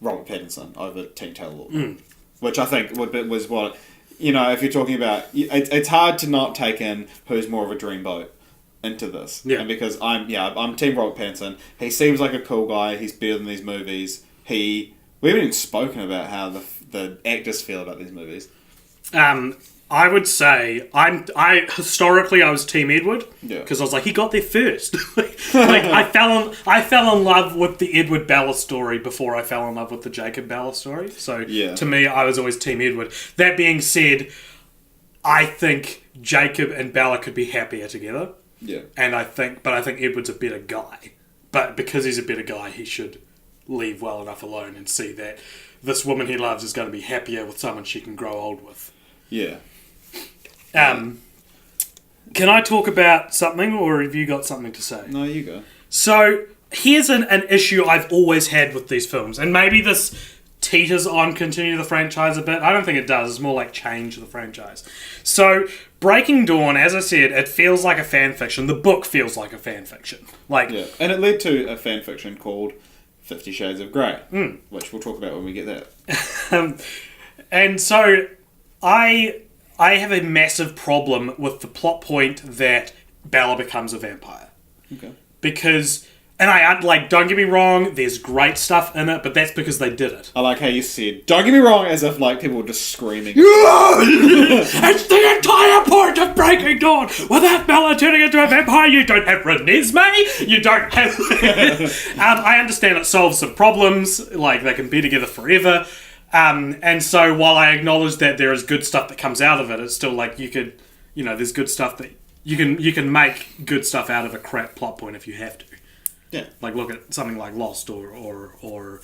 Robert Pattinson over Team Taylor Lautner. Which I think was what... if you're talking about... It's hard to not take in who's more of a dreamboat into this. Yeah. And because I'm Team Robert Pattinson. He seems like a cool guy. He's better than these movies. We haven't even spoken about how the actors feel about these movies. I would say historically I was Team Edward because I was like, he got there first. I fell in love with the Edward Bella story before I fell in love with the Jacob Bella story. So to me, I was always Team Edward. That being said, I think Jacob and Bella could be happier together. Yeah, and I think Edward's a better guy. But because he's a better guy, he should leave well enough alone and see that this woman he loves is going to be happier with someone she can grow old with. Yeah. Can I talk about something, or have you got something to say? No, you go. So, here's an issue I've always had with these films, and maybe this teeters on continue the franchise a bit. I don't think it does. It's more like change the franchise. So, Breaking Dawn, as I said, it feels like a fan fiction. The book feels like a fan fiction. And it led to a fan fiction called 50 Shades of Grey, which we'll talk about when we get that. And so, I have a massive problem with the plot point that Bella becomes a vampire. Okay. Because, and don't get me wrong, there's great stuff in it, but that's because they did it. I like how you said, don't get me wrong, as if people were just screaming. It's the entire point of Breaking Dawn! Without Bella turning into a vampire, you don't have Renesmee, you don't have... I understand it solves some problems, they can be together forever. And so while I acknowledge that there is good stuff that comes out of it, it's still you could, there's good stuff that you can make good stuff out of a crap plot point if you have to. Yeah. Look at something like Lost or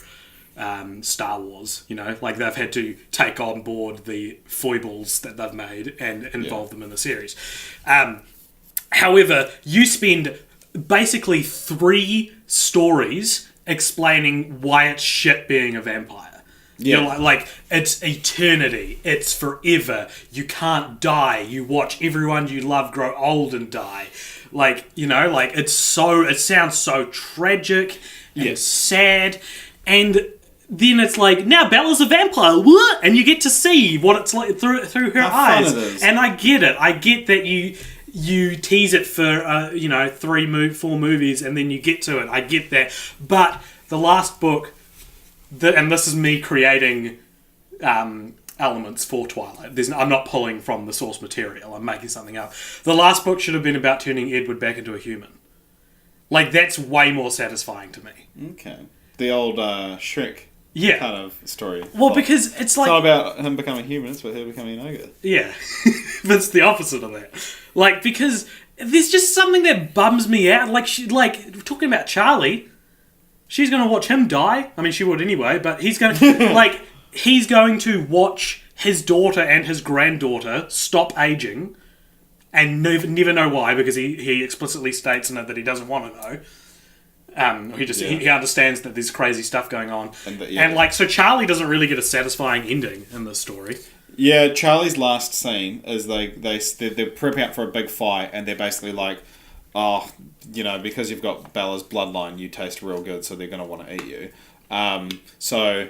Star Wars, they've had to take on board the foibles that they've made and involve them in the series. However, you spend basically 3 stories explaining why it's shit being a vampire. Yeah. You know, like it's eternity, it's forever. You can't die. You watch everyone you love grow old and die. Like, you know, like it sounds so tragic and sad, and then it's like, now Bella's a vampire, what? And you get to see what it's like through her eyes. Fun it is. And I get it. I get that you tease it for 4 movies and then you get to it. I get that. But the last book, and this is me creating elements for Twilight. I'm not pulling from the source material. I'm making something up. The last book should have been about turning Edward back into a human. Like, that's way more satisfying to me. Okay. The old Shrek kind of story. Well, because it's like... It's not about him becoming human, it's about him becoming an ogre. Yeah. But it's the opposite of that. Like, because there's just something that bums me out. Like, talking about Charlie, she's going to watch him die. I mean, she would anyway, but he's going to... he's going to watch his daughter and his granddaughter stop aging and never know why, because he explicitly states in it that he doesn't want to know. He understands that there's crazy stuff going on. And so Charlie doesn't really get a satisfying ending in this story. Yeah, Charlie's last scene is they're prepping up for a big fight, and they're basically like, oh, you know, because you've got Bella's bloodline, you taste real good, so they're going to want to eat you. So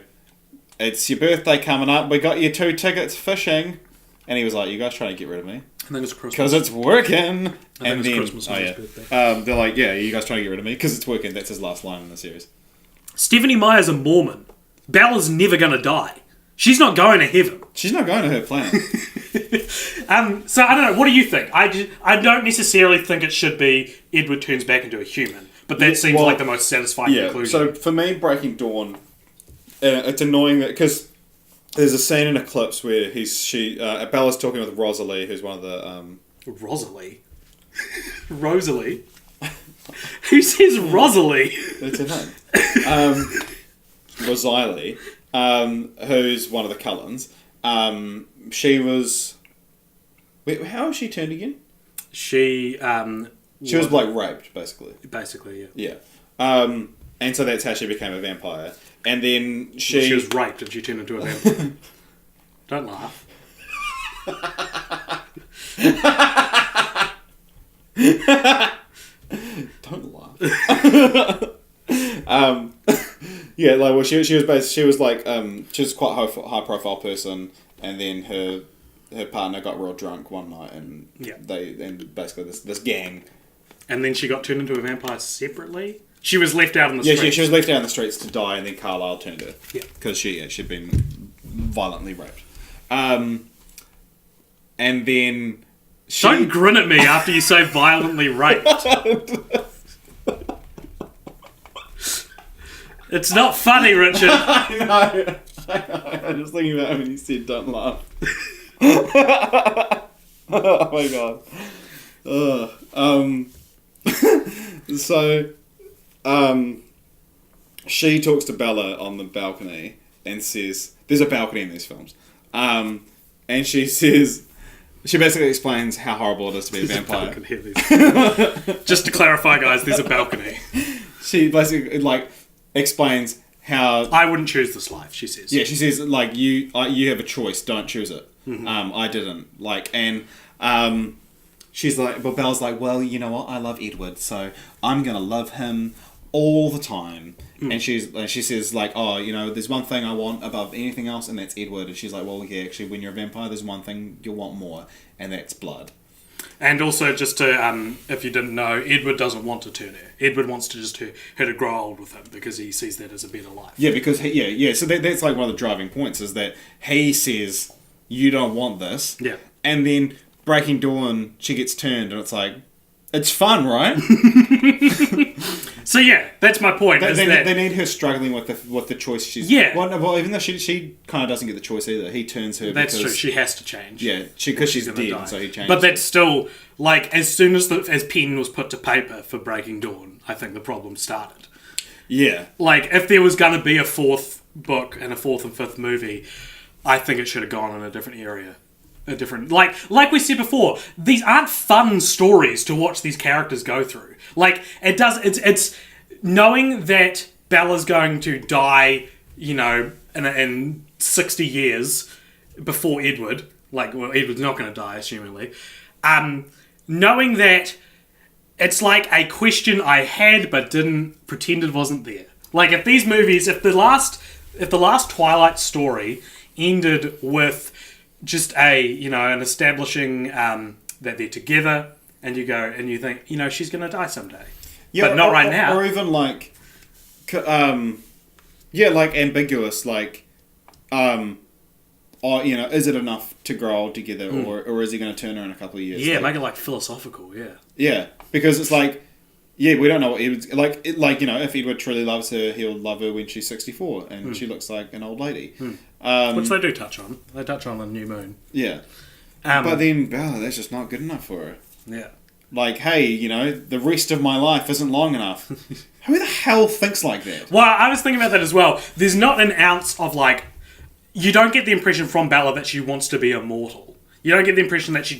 it's your birthday coming up, we got you 2 tickets fishing. And he was like, you guys trying to get rid of me? I think it's Christmas. Because it's working. And then, Christmas was his birthday. They're like, yeah, you guys trying to get rid of me? Because it's working. That's his last line in the series. Stephenie Meyer's a Mormon. Bella's never going to die. She's not going to heaven. She's not going to her planet. So, I don't know. What do you think? I don't necessarily think it should be Edward turns back into a human. But that seems like the most satisfying conclusion. So, for me, Breaking Dawn, it's annoying that... Because there's a scene in Eclipse where Bella's talking with Rosalie, who's one of the... Rosalie? Rosalie? Who says Rosalie? That's her name. Rosalie, who's one of the Cullens. She was... Wait, how was she turned again? She was, like, raped, basically. Basically, yeah. Yeah. And so that's how she became a vampire. And then she was raped and she turned into a vampire. Don't laugh. Don't laugh. Yeah, like, well, she was quite a high profile person, and then her partner got real drunk one night, and basically this gang. And then she got turned into a vampire separately. She was left out in the streets. Yeah, she was left out in the streets to die, and then Carlisle turned her. Yeah. Because she'd been violently raped. And then... Don't grin at me after you say violently raped. It's not funny, Richard. I know. I'm just thinking about when you said don't laugh. Oh my god. So... she talks to Bella on the balcony and says, there's a balcony in these films, and she says, she basically explains how horrible it is to be a vampire. Just to clarify, guys, there's a balcony. She basically, like, explains how... I wouldn't choose this life, she says. Yeah, she says, like, you have a choice, don't choose it. Mm-hmm. I didn't. Like, and... she's like, well, Bella's like, well, you know what? I love Edward, so I'm gonna love him all the time. Mm. And she says, like, oh, you know, there's one thing I want above anything else, and that's Edward. And she's like, well, yeah, actually, when you're a vampire, there's one thing you'll want more, and that's blood. And also, just to, if you didn't know, Edward doesn't want to turn her. Edward wants to just her to grow old with him, because he sees that as a better life. Yeah, because, so that's like one of the driving points, is that he says, you don't want this. Yeah. And then... Breaking Dawn, she gets turned, and it's like, it's fun, right? So yeah, that's my point. They need her struggling with the choice she's... Yeah. Well, even though she kind of doesn't get the choice either. He turns her That's true. She has to change. Yeah, because she's dead, so he changes. But that's still, like, as soon as pen was put to paper for Breaking Dawn, I think the problem started. Yeah. Like, if there was going to be a 4th book and a 4th and 5th movie, I think it should have gone in a different area. Like we said before, these aren't fun stories to watch these characters go through. Like, it's knowing that Bella's going to die, in 60 years before Edward. Edward's not going to die, assumingly. Knowing that it's like a question I had but didn't pretend it wasn't there. Like, if these movies, if the last Twilight story ended with just an establishing that they're together, and you go and you think, she's going to die someday, but not right now, or even ambiguous, is it enough to grow old together, or is he going to turn her in a couple of years? Yeah, make it philosophical. Yeah, because it's we don't know what Edward's if Edward truly loves her, he'll love her when she's 64 and she looks like an old lady. Which they do touch on. They touch on the new moon. Yeah. But then Bella, that's just not good enough for her. Yeah. Hey, the rest of my life isn't long enough. Who the hell thinks like that? Well, I was thinking about that as well. There's not an ounce of you don't get the impression from Bella that she wants to be immortal. You don't get the impression that she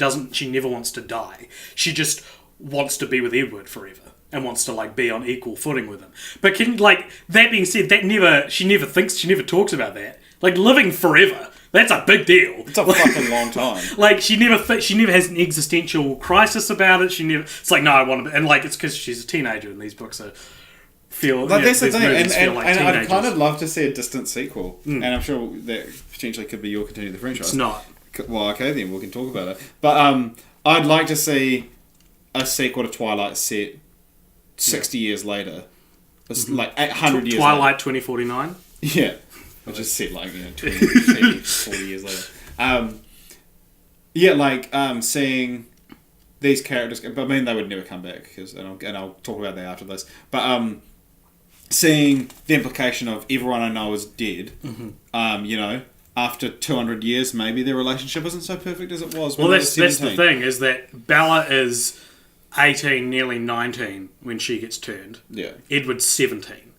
never wants to die. She just wants to be with Edward forever and wants to be on equal footing with him. But that being said, she never talks about that. Living forever, that's a big deal. It's a fucking long time. She never has an existential crisis about it. It's no, I want to be, and it's because she's a teenager and these books are that's the thing, and I'd kind of teenagers. love to see a distant sequel, and I'm sure that potentially could be you'll continue the franchise. It's not. Well, okay, then we can talk about it. But I'd like to see a sequel to Twilight set 60 years later. It's 800 years Twilight 2049? Yeah. I just said 20, 30, 40 years later. Seeing these characters, but I mean they would never come back, and I'll talk about that after this. But seeing the implication of everyone I know is dead, after 200 years, maybe their relationship isn't so perfect as it was when well, they that's were 17. the thing, is that Bella is 18, nearly 19 when she gets turned. Yeah. Edward's 17.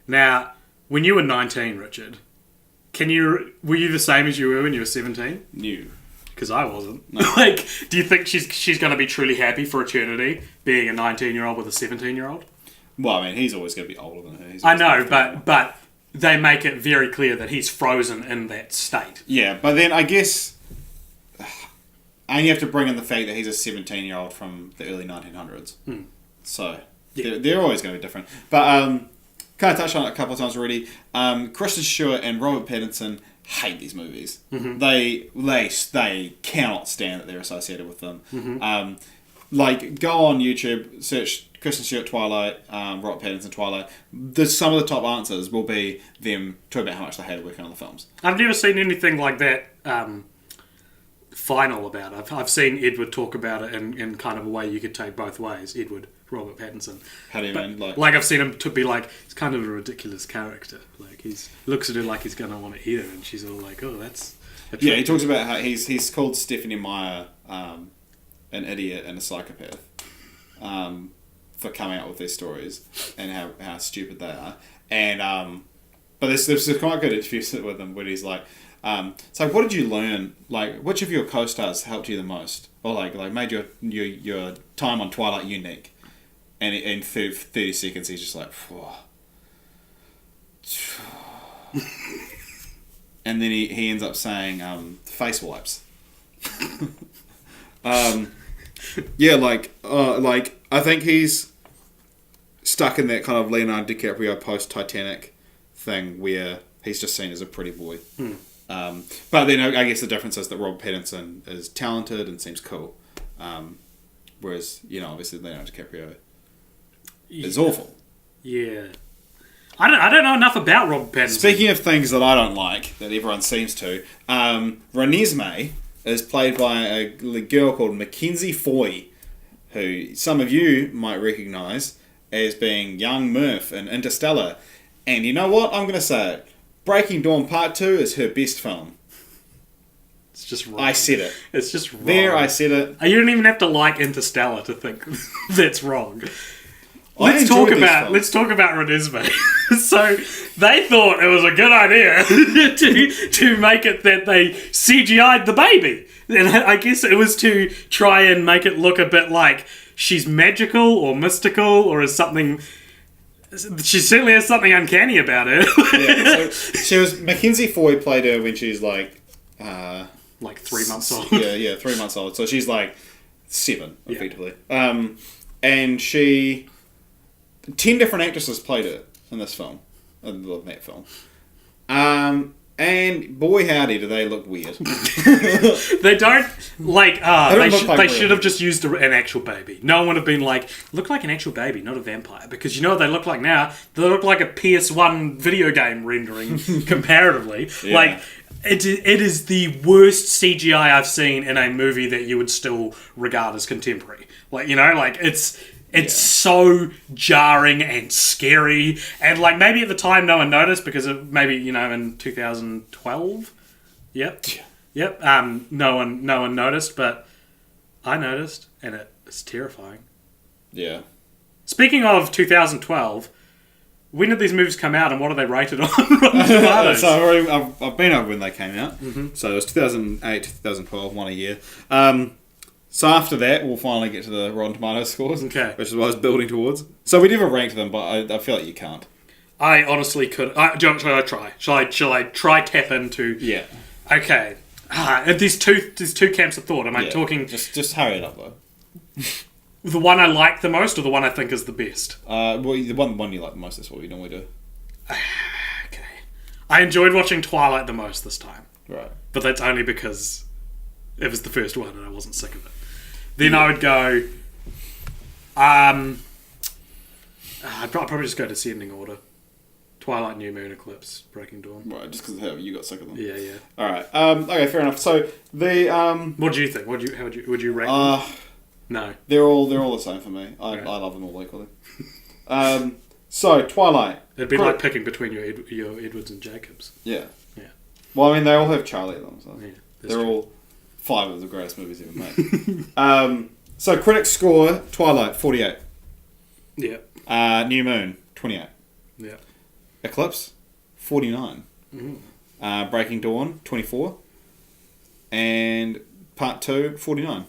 Now, when you were 19, Richard, were you the same as you were when you were 17? No. Because I wasn't. No. Do you think she's going to be truly happy for eternity, being a 19-year-old with a 17-year-old? Well, I mean, he's always going to be older than her. I know, but they make it very clear that he's frozen in that state. Yeah, but then I guess... And you have to bring in the fact that he's a 17-year-old from the early 1900s. So, they're always going to be different. But, kind of touched on it a couple of times already. Kristen Stewart and Robert Pattinson hate these movies. Mm-hmm. They cannot stand that they're associated with them. Mm-hmm. Go on YouTube, search Kristen Stewart Twilight, Robert Pattinson Twilight. Some of the top answers will be them talking about how much they hated working on the films. I've never seen anything like that final about it. I've seen Edward talk about it in kind of a way you could take both ways. Edward, Robert Pattinson. How do you mean? I've seen him to be he's kind of a ridiculous character. He looks at her like he's going to want to eat her, and she's all oh, that's... Yeah, he talks about how he's called Stephanie Meyer an idiot and a psychopath for coming up with these stories and how stupid they are. And but there's a quite good interview with him where he's so what did you learn? Which of your co-stars helped you the most, or made your time on Twilight unique? And in 30 seconds, he's just whoa. And then he ends up saying face wipes. I think he's stuck in that kind of Leonardo DiCaprio post-Titanic thing where he's just seen as a pretty boy. But then I guess the difference is that Robert Pattinson is talented and seems cool. Whereas, obviously Leonardo DiCaprio is awful. Yeah. I don't know enough about Robert Pattinson. Speaking of things that I don't like, that everyone seems to, Renesmee is played by a girl called Mackenzie Foy, who some of you might recognise as being young Murph in Interstellar. And you know what? I'm going to say it. Breaking Dawn Part 2 is her best film. It's just wrong. I said it. It's just wrong. There, I said it. You don't even have to like Interstellar to think that's wrong. Let's talk about Renesmee. So they thought it was a good idea to make it that they CGI'd the baby. And I guess it was to try and make it look a bit like she's magical or mystical or is something She certainly has something uncanny about her. Yeah, so she was Mackenzie Foy played her when she's like 3 months old. Yeah, 3 months old. So she's like 7 effectively. And 10 different actresses played her in this film, in that film. And boy howdy, do they look weird. They don't like. They should real. have just used an actual baby. No one would have been like, look like an actual baby, not a vampire. Because you know what they look like now? They look like a PS1 video game rendering comparatively. Yeah. Like it is the worst CGI I've seen in a movie that you would still regard as contemporary. Like, you know, like it's so jarring and scary, and like maybe at the time no one noticed because of maybe, you know, in 2012. Yep. No one noticed, but I noticed, and it's terrifying. Yeah. Speaking of 2012, when did these movies come out, and what are they rated on Rotten Tomatoes? So I've been over when they came out. Mm-hmm. So it was 2008 to 2012, one a year. So after that, we'll finally get to the Rotten Tomatoes scores, Okay. which is what I was building towards. So we never ranked them, but I feel like you can't. I honestly could. Shall I try? Shall I try tap into? Yeah. Okay. There's two camps of thought. Am I talking Just hurry it up though. the one I like the most, or the one I think is the best? Well, the one you like the most is what we normally do. Okay. I enjoyed watching Twilight the most this time, Right. but that's only because it was the first one and I wasn't sick of it. Then I would go. I'd probably just go descending order. Twilight, New Moon, Eclipse, Breaking Dawn. Right, just because you got sick of them. Yeah. All right. Okay, fair enough. So the What do you think? Would you rate them? No. they're all the same for me. I love them all equally. So Twilight. It'd be like picking between your Edwards and Jacobs. Yeah. Yeah. Well, I mean, they all have Charlie in them, so Yeah, they're all 5 of the greatest movies ever made. So critics score Twilight 48. Yeah. New Moon 28. Yeah. Eclipse 49. Breaking Dawn 24. And Part 2 49.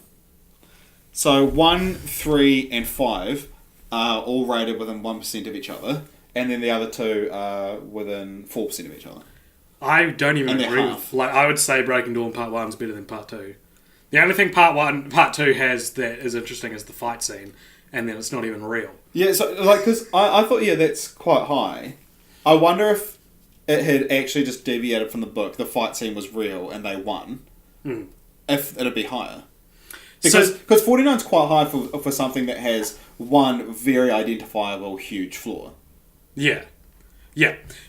So 1, 3, and 5 are all rated within 1% of each other, and then the other 2 are within 4% of each other. I don't even And they're agree. half. Like, I would say Breaking Dawn Part 1 is better than Part 2. The only thing Part 2 has that is interesting is the fight scene, and then it's not even real. Yeah, so like, because I thought, that's quite high. I wonder if it had actually just deviated from the book. The fight scene was real, and they won. If it'd be higher, because 49 is quite high for something that has one very identifiable huge flaw. Yeah.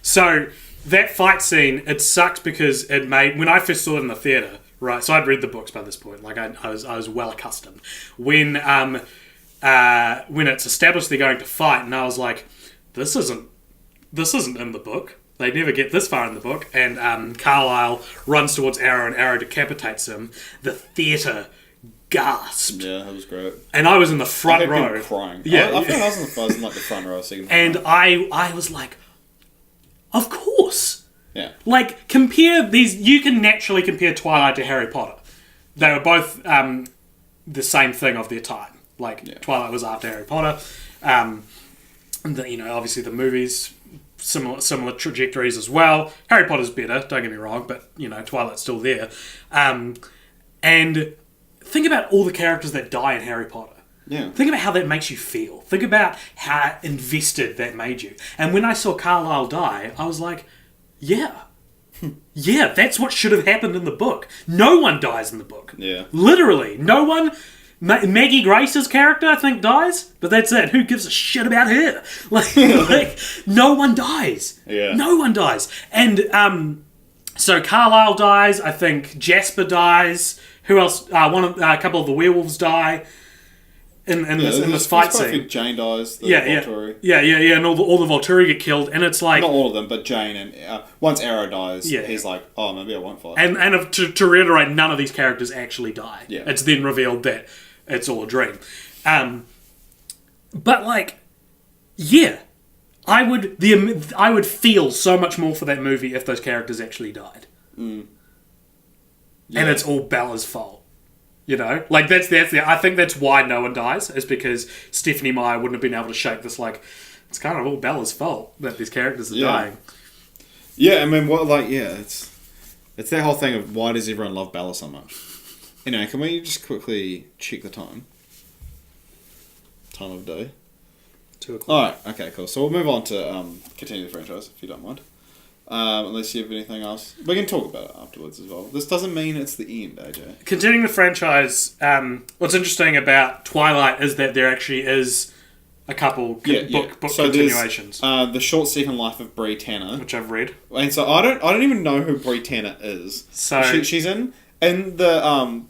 So that fight scene, it sucked because it made, when I first saw it in the theatre, right? So I'd read the books by this point. Like I was well accustomed. When it's established they're going to fight, and I was like, this isn't in the book. They never get this far in the book. And Carlisle runs towards Arrow, and Arrow decapitates him. The theatre gasped. Yeah, that was great. And I was in the front I had row. been crying. Yeah, I think I was in like the front row. And I was like, of course. Yeah. Like, compare these. You can naturally compare Twilight to Harry Potter. They were both the same thing of their time. Like, Twilight was after Harry Potter. Obviously the movies, similar trajectories as well. Harry Potter's better, don't get me wrong, but, Twilight's still there. And think about all the characters that die in Harry Potter. Yeah. Think about how that makes you feel. Think about how invested that made you. And when I saw Carlisle die, I was like, yeah, that's what should have happened in the book. No one dies in the book. Yeah. Literally, no one. Maggie Grace's character, I think, dies, but that's it. Who gives a shit about her? Like no one dies. Yeah. No one dies. And so Carlisle dies. I think Jasper dies. Who else? A couple of the werewolves die in this fight scene. Jane dies. Volturi. Yeah, and all the Volturi get killed, and it's like not all of them, but Jane and once Arrow dies, he's like, oh, maybe I won't fight. And to reiterate, none of these characters actually die. Yeah. It's then revealed that it's all a dream. But like, yeah, I would feel so much more for that movie if those characters actually died. Yeah. And it's all Bella's fault. Like that's I think that's why no one dies, is because Stephanie Meyer wouldn't have been able to shake this like it's kind of all Bella's fault that these characters are dying. Yeah, I mean, it's that whole thing of why does everyone love Bella so much? Anyway, can we just quickly check the time? Time of day. 2:00. Alright, okay, cool. So we'll move on to continue the franchise, if you don't mind. Unless you have anything else. We can talk about it afterwards as well. This doesn't mean it's the end, AJ. Continuing the franchise, what's interesting about Twilight is that there actually is a couple book so continuations. The Short Second Life of Bree Tanner, which I've read. And so I don't even know who Bree Tanner is. So she's in the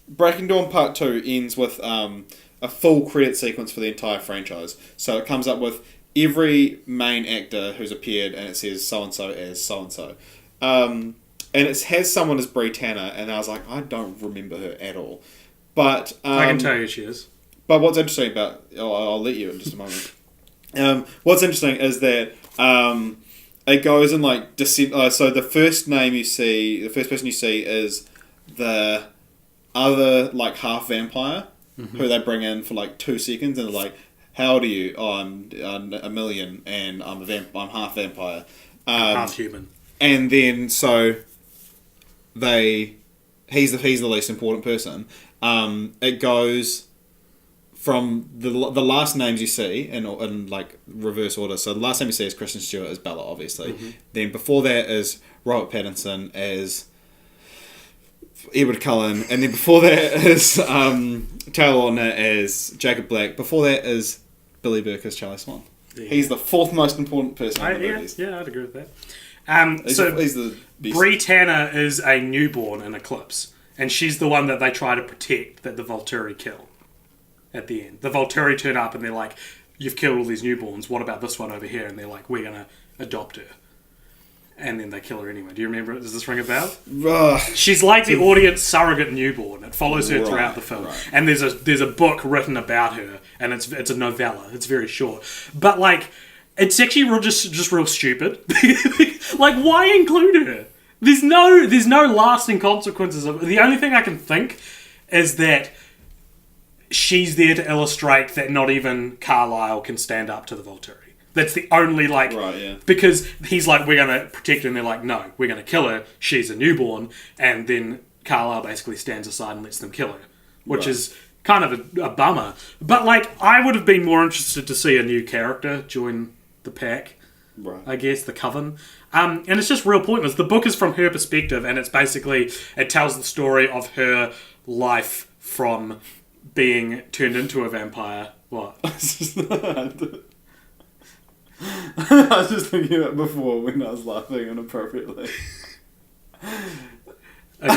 Breaking Dawn Part 2 ends with a full credit sequence for the entire franchise. So it comes up with every main actor who's appeared, and it says so-and-so as so-and-so. And it has someone as Bree Tanner, and I was like, I don't remember her at all. But I can tell you who she is. But what's interesting about... I'll let you in just a moment. What's interesting is that it goes in like... so the first name you see, the first person you see is the other like half vampire, who they bring in for like 2 seconds, and they're like, how old are you? Oh, I'm a million, and I'm half vampire. Half human. And then, so he's the least important person. It goes from the last names you see in like reverse order. So the last name you see is Kristen Stewart as Bella, obviously. Then before that is Robert Pattinson as Edward Cullen, and then before that is Taylor Lautner as Jacob Black. Before that is Billy Burke as Charlie Swan. Yeah. He's the 4th most important person in the movies. Yeah, I'd agree with that. He's the beast. Bree Tanner is a newborn in Eclipse, and she's the one that they try to protect that the Volturi kill at the end. The Volturi turn up and they're like, you've killed all these newborns, what about this one over here? And they're like, we're going to adopt her. And then they kill her anyway. Do you remember it? Does this ring a bell? She's like the audience surrogate newborn. It follows her throughout the film. Right. And there's a book written about her, and it's a novella. It's very short. But like, it's actually just real stupid. Like, why include her? There's no lasting consequences. The only thing I can think is that she's there to illustrate that not even Carlisle can stand up to the Volturi. That's the only, like... Right, yeah. Because he's like, we're going to protect her, and they're like, no, we're going to kill her. She's a newborn. And then Carlisle basically stands aside and lets them kill her. Which is kind of a bummer. But, like, I would have been more interested to see a new character join the pack. Right. I guess, the coven. And it's just real pointless. The book is from her perspective, and it's basically... It tells the story of her life from being turned into a vampire. What? I was just thinking of it before when I was laughing inappropriately. Okay.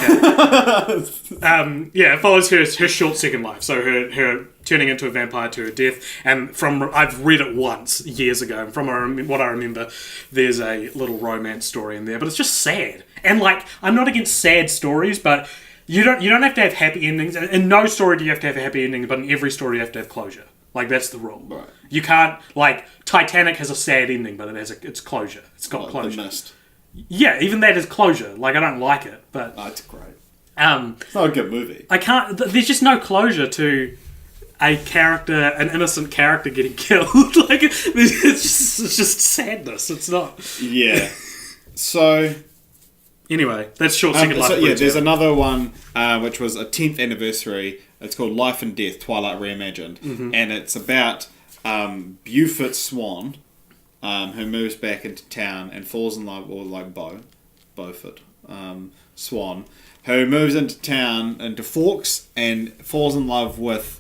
It follows her short second life. So her turning into a vampire to her death. And I've read it once years ago. And from what I remember, there's a little romance story in there. But it's just sad. And like, I'm not against sad stories, but you don't have to have happy endings. In no story do you have to have a happy ending, but in every story you have to have closure. Like, that's the rule. Right. You can't, like, Titanic has a sad ending, but it's closure. It's got closure. The Mist. Yeah, even that is closure. Like, I don't like it, but... Oh, it's great. It's not a good movie. There's just no closure to an innocent character getting killed. Like, it's just sadness. It's not... Yeah. So... Anyway, that's Short Second Life. There's another one, which was a 10th anniversary. It's called Life and Death, Twilight Reimagined. And it's about Beaufort Swan, who moves back into town and falls in love, or like Beaufort Swan, who moves into town, into Forks, and falls in love with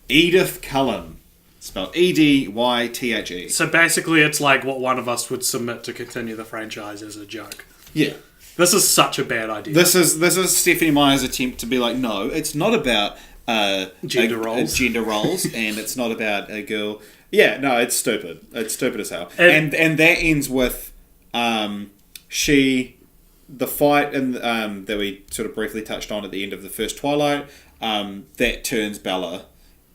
Edith Cullen. Spelled Edythe. So basically it's like what one of us would submit to continue the franchise as a joke. Yeah. This is such a bad idea. This is Stephanie Meyer's attempt to be like, no, it's not about gender roles, and it's not about a girl. Yeah, no, it's stupid. It's stupid as hell. And that ends with the fight that we sort of briefly touched on at the end of the first Twilight. That turns Bella,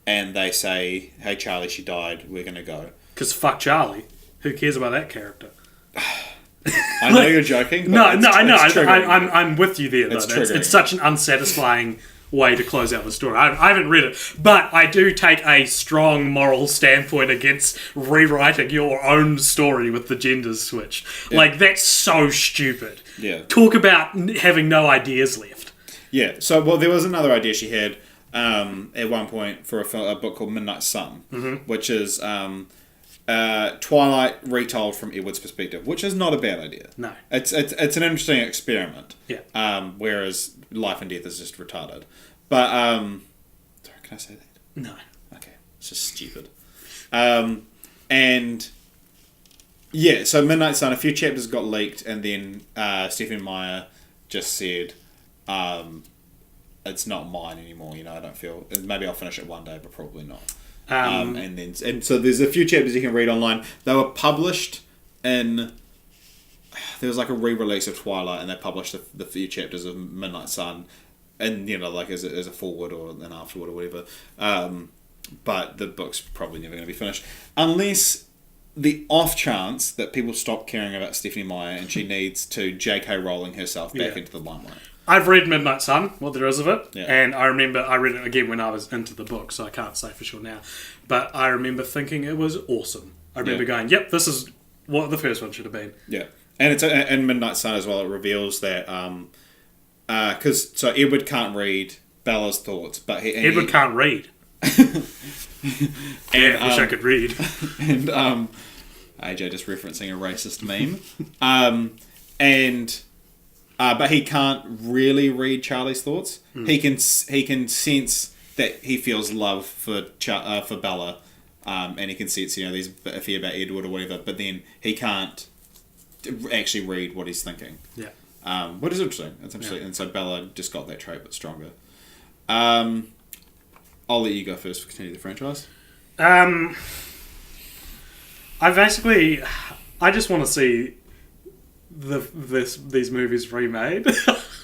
and they say, "Hey, Charlie, she died. We're gonna go." Because fuck Charlie. Who cares about that character? I know you're joking. No, I know. I'm with you there. Though. It's such an unsatisfying way to close out the story. I haven't read it, but I do take a strong moral standpoint against rewriting your own story with the genders switch. Yeah. Like, that's so stupid. Yeah. Talk about having no ideas left. Yeah. So, well, there was another idea she had at one point for a book called Midnight Sun, which is Twilight retold from Edward's perspective, which is not a bad idea. No. It's an interesting experiment. Yeah. Whereas Life and Death is just retarded. But, sorry, can I say that? No. Okay. It's just stupid. And, yeah, so Midnight Sun, a few chapters got leaked, and then Stephen Meyer just said, it's not mine anymore, I don't feel... Maybe I'll finish it one day, but probably not. And so there's a few chapters you can read online. They were published in... There was like a re-release of Twilight, and they published the few chapters of Midnight Sun, and like as a forward or an afterward or whatever. But the book's probably never going to be finished unless the off chance that people stop caring about Stephanie Meyer and she needs to J.K. Rowling herself back into the limelight. I've read Midnight Sun, what there is of it, Yeah. and I remember I read it again when I was into the book, so I can't say for sure now. But I remember thinking it was awesome. I remember going, "Yep, this is what the first one should have been." Yeah, and it's in Midnight Sun as well. It reveals that so Edward can't read Bella's thoughts, but Edward can't read. And I wish I could read. And AJ just referencing a racist meme, but he can't really read Charlie's thoughts. He can sense that he feels love for Bella, and he can sense there's a fear about Edward or whatever. But then he can't actually read what he's thinking. Yeah. What is interesting. It's interesting, and so Bella just got that trait but stronger. I'll let you go first for continue the franchise. I just want to see these movies remade.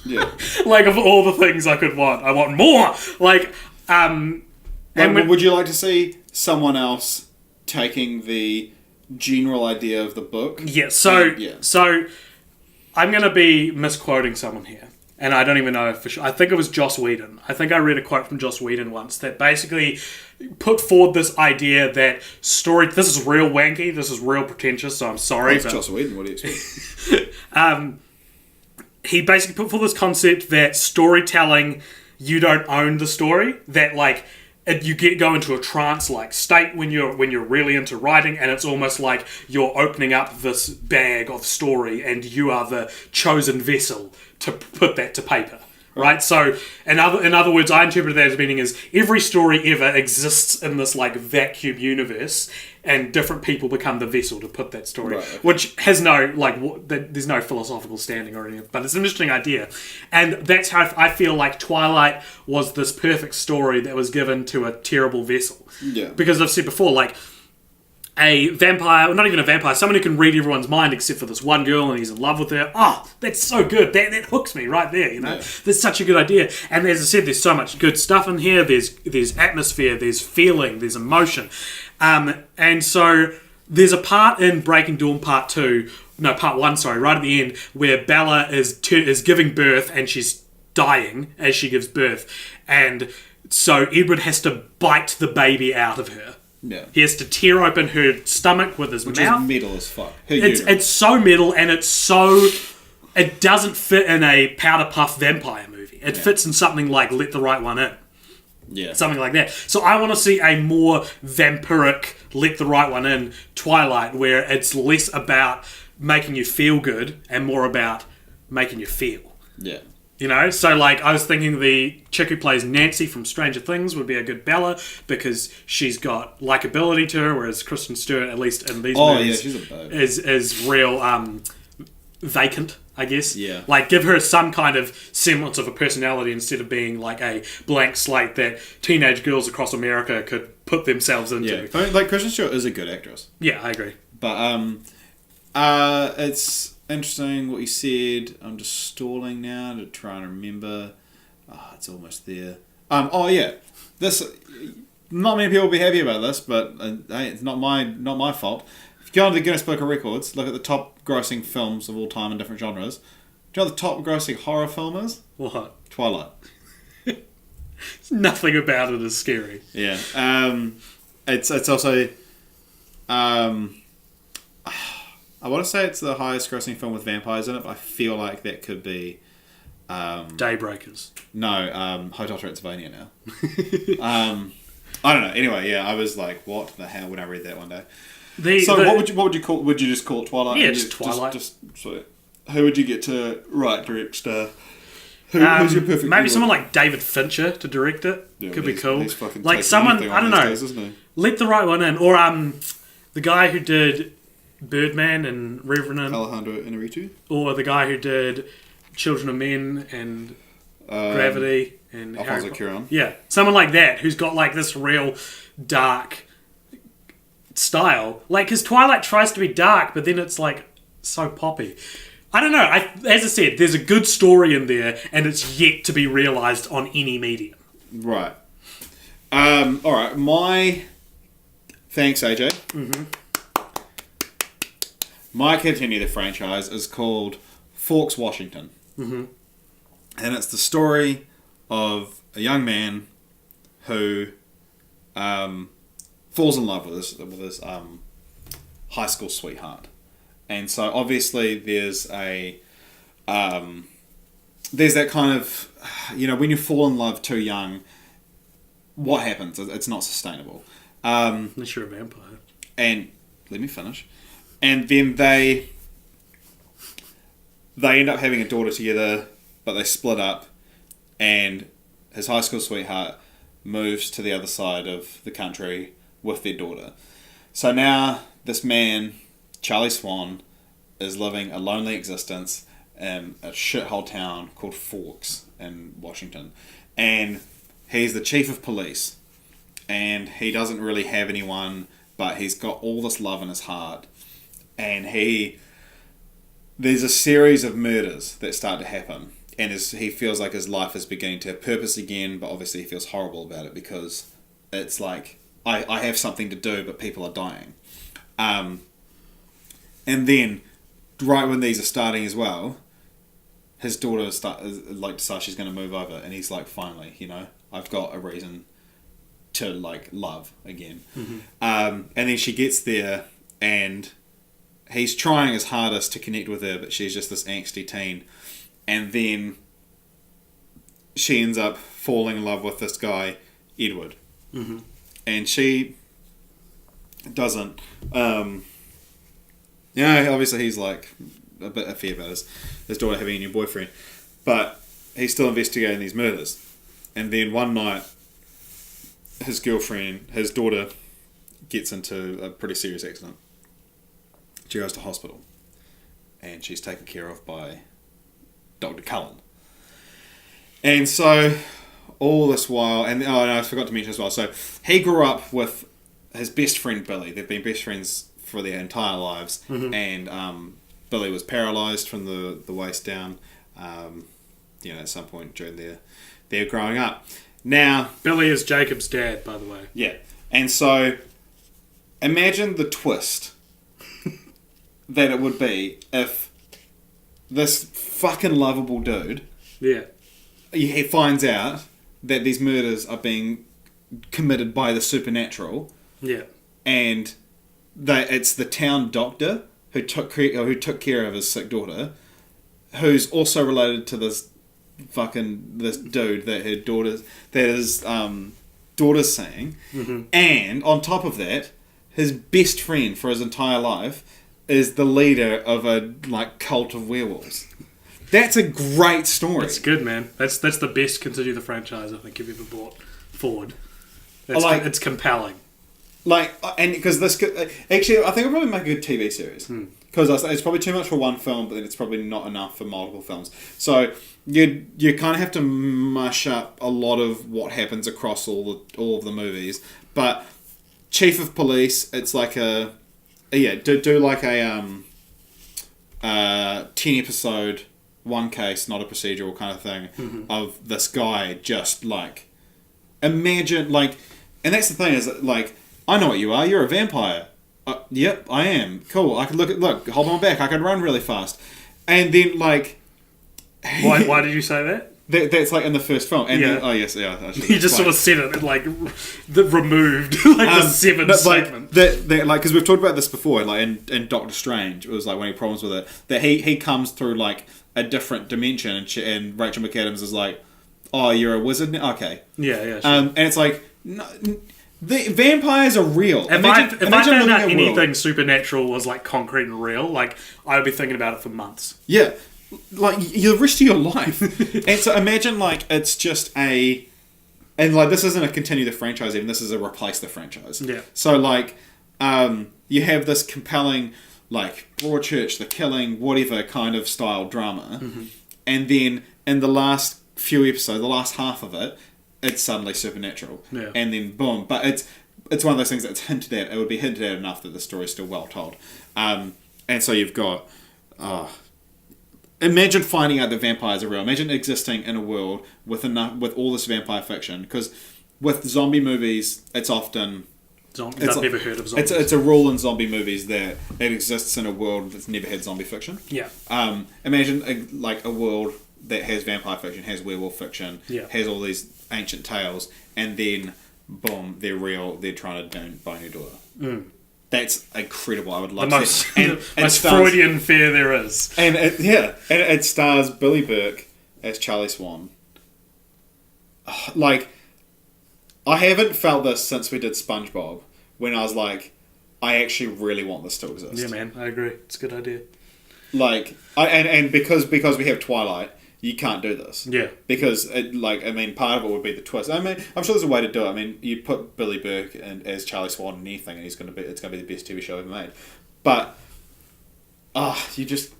Yeah. Like, of all the things I could want, I want more. Like, would you like to see someone else taking the general idea of the book? Yeah. So I'm going to be misquoting someone here, and I don't even know for sure. I think it was Joss Whedon. I think I read a quote from Joss Whedon once that basically put forward this idea that this is real wanky, this is real pretentious, so I'm sorry. It's Joss Whedon, what do you expect? He basically put forward this concept that storytelling, you don't own the story, that you go into a trance-like state when you're really into writing, and it's almost like you're opening up this bag of story and you are the chosen vessel to put that to paper. Right? So, in other words, I interpret that as meaning is every story ever exists in this vacuum universe, and different people become the vessel to put that story, which has no there's no philosophical standing or anything, but it's an interesting idea, and that's how I feel like Twilight was this perfect story that was given to a terrible vessel. Yeah. Because I've said before, a vampire, not even a vampire, someone who can read everyone's mind except for this one girl and he's in love with her. Oh, that's so good. That hooks me right there, Yeah. That's such a good idea. And as I said, there's so much good stuff in here. There's atmosphere, there's feeling, there's emotion. And so there's a part in Breaking Dawn part 1, right at the end, where Bella is giving birth and she's dying as she gives birth. And so Edward has to bite the baby out of her. Yeah. He has to tear open her stomach with his mouth. Which is metal as fuck. It's so metal, and it doesn't fit in a powder puff vampire movie. It fits in something like Let the Right One In. Yeah. Something like that. So I want to see a more vampiric Let the Right One In Twilight, where it's less about making you feel good and more about making you feel. Yeah. So I was thinking the chick who plays Nancy from Stranger Things would be a good Bella because she's got likability to her, whereas Kristen Stewart, at least in these movies, she's a babe. is real vacant, I guess. Yeah. Give her some kind of semblance of a personality instead of being a blank slate that teenage girls across America could put themselves into. Yeah. Kristen Stewart is a good actress. Yeah, I agree. But it's interesting what you said. I'm just stalling now to try and remember. It's almost there. This. Not many people will be happy about this, but hey, it's not my fault. If you go into the Guinness Book of Records, look at the top grossing films of all time in different genres. Do you know what the top grossing horror film is? What? Twilight. Nothing about it is scary. Yeah. It's also. I want to say it's the highest grossing film with vampires in it, but I feel like that could be. Daybreakers. No, Hotel Transylvania now. I don't know. Anyway, yeah, I was like, "What the hell?" when I read that one day. What would you call? Would you just call it Twilight? Yeah, just Twilight. Who would you get to write, direct, star? Who's your perfect? Maybe someone like David Fincher to direct it. Yeah, could be cool. He's fucking like someone, I don't know. Days, isn't he? Let the right one in, or the guy who did Birdman and Revenant, Alejandro Inarritu, or the guy who did Children of Men and Gravity and Alfonso Cuarón. Yeah, someone like that who's got like this real dark style. Like, because Twilight tries to be dark, but then it's like so poppy. I don't know. As I said, there's a good story in there, and it's yet to be realised on any medium. Right. All right. Thanks, AJ. Mm-hmm. My continue the franchise is called Forks, Washington. Mm-hmm. And it's the story of a young man who falls in love with his high school sweetheart. And so obviously there's that kind of, when you fall in love too young, what happens? It's not sustainable. Unless you're a vampire. And let me finish. And then they end up having a daughter together, but they split up, and his high school sweetheart moves to the other side of the country with their daughter. So now this man, Charlie Swan, is living a lonely existence in a shithole town called Forks in Washington. And he's the chief of police. And he doesn't really have anyone, but he's got all this love in his heart. And there's a series of murders that start to happen. And he feels like his life is beginning to have purpose again, but obviously he feels horrible about it because it's like, I have something to do, but people are dying. And then, right when these are starting as well, his daughter decides she's going to move over, and he's like, finally, I've got a reason to love again. Mm-hmm. And then she gets there, and he's trying his hardest to connect with her, but she's just this angsty teen. And then she ends up falling in love with this guy, Edward. Mm-hmm. And she doesn't. Obviously he's like a bit iffy about his daughter having a new boyfriend. But he's still investigating these murders. And then one night, his daughter, gets into a pretty serious accident. She goes to hospital. And she's taken care of by Dr. Cullen. And so, all this while, I forgot to mention as well, so he grew up with his best friend Billy. They've been best friends for their entire lives. Mm-hmm. And Billy was paralysed from the waist down, at some point during their growing up. Now, Billy is Jacob's dad, by the way. Yeah. And so, imagine the twist that it would be if this fucking lovable dude, he finds out that these murders are being committed by the supernatural, and that it's the town doctor who took care of his sick daughter, who's also related to this dude that his daughter's seeing, mm-hmm. and on top of that, his best friend for his entire life is the leader of a cult of werewolves. That's a great story. That's good, man. That's the best continue the franchise I think you've ever brought forward. It's compelling. And because this could actually, I think it'll probably make a good TV series. Because it's probably too much for one film, but then it's probably not enough for multiple films. So you kind of have to mush up a lot of what happens across all of the movies. But Chief of Police, it's like do like a 10-episode, one case, not a procedural kind of thing, mm-hmm. of this guy just imagine and that's the thing is I know what you are. You're a vampire. Yep, I am. Cool. I can look, hold on my back. I can run really fast. And then, Why did you say that? That's like in the first film. And then, He just sort of said it like removed like the seventh segment. Like because we've talked about this before, like in Doctor Strange, it was like when he problems with it that he comes through like a different dimension, and Rachel McAdams is like, "Oh, you're a wizard now? Okay." Yeah. Sure. And it's like, no, the vampires are real. If I found out anything supernatural was like concrete and real, like I would be thinking about it for months. Yeah. Like the rest of your life. And so imagine like it's just and like this isn't a continue the franchise even, this is a replace the franchise. Yeah. So like you have this compelling like Broadchurch, the Killing, whatever kind of style drama, and then in the last few episodes, the last half of it, it's suddenly supernatural. Yeah. And then boom. But it's one of those things that's hinted at. It would be hinted at enough that the story's still well told. And so you've got imagine finding out that vampires are real. Imagine existing in a world with all this vampire fiction. Because with zombie movies, it's often... I've never heard of zombies. It's a rule in zombie movies that it exists in a world that's never had zombie fiction. Yeah. Imagine a world that has vampire fiction, has werewolf fiction, has all these ancient tales, and then, boom, they're real, they're trying to bone your daughter. Mm. That's incredible. I would love the to see it. The most Freudian fear there is. And it stars Billy Burke as Charlie Swan. Like, I haven't felt this since we did SpongeBob, when I was like, I actually really want this to exist. Yeah, man, I agree. It's a good idea. Like, and because we have Twilight, you can't do this. Yeah. Because, part of it would be the twist. I mean, I'm sure there's a way to do it. I mean, you put Billy Burke as Charlie Swan in anything, and it's going to be the best TV show ever made. But, you just...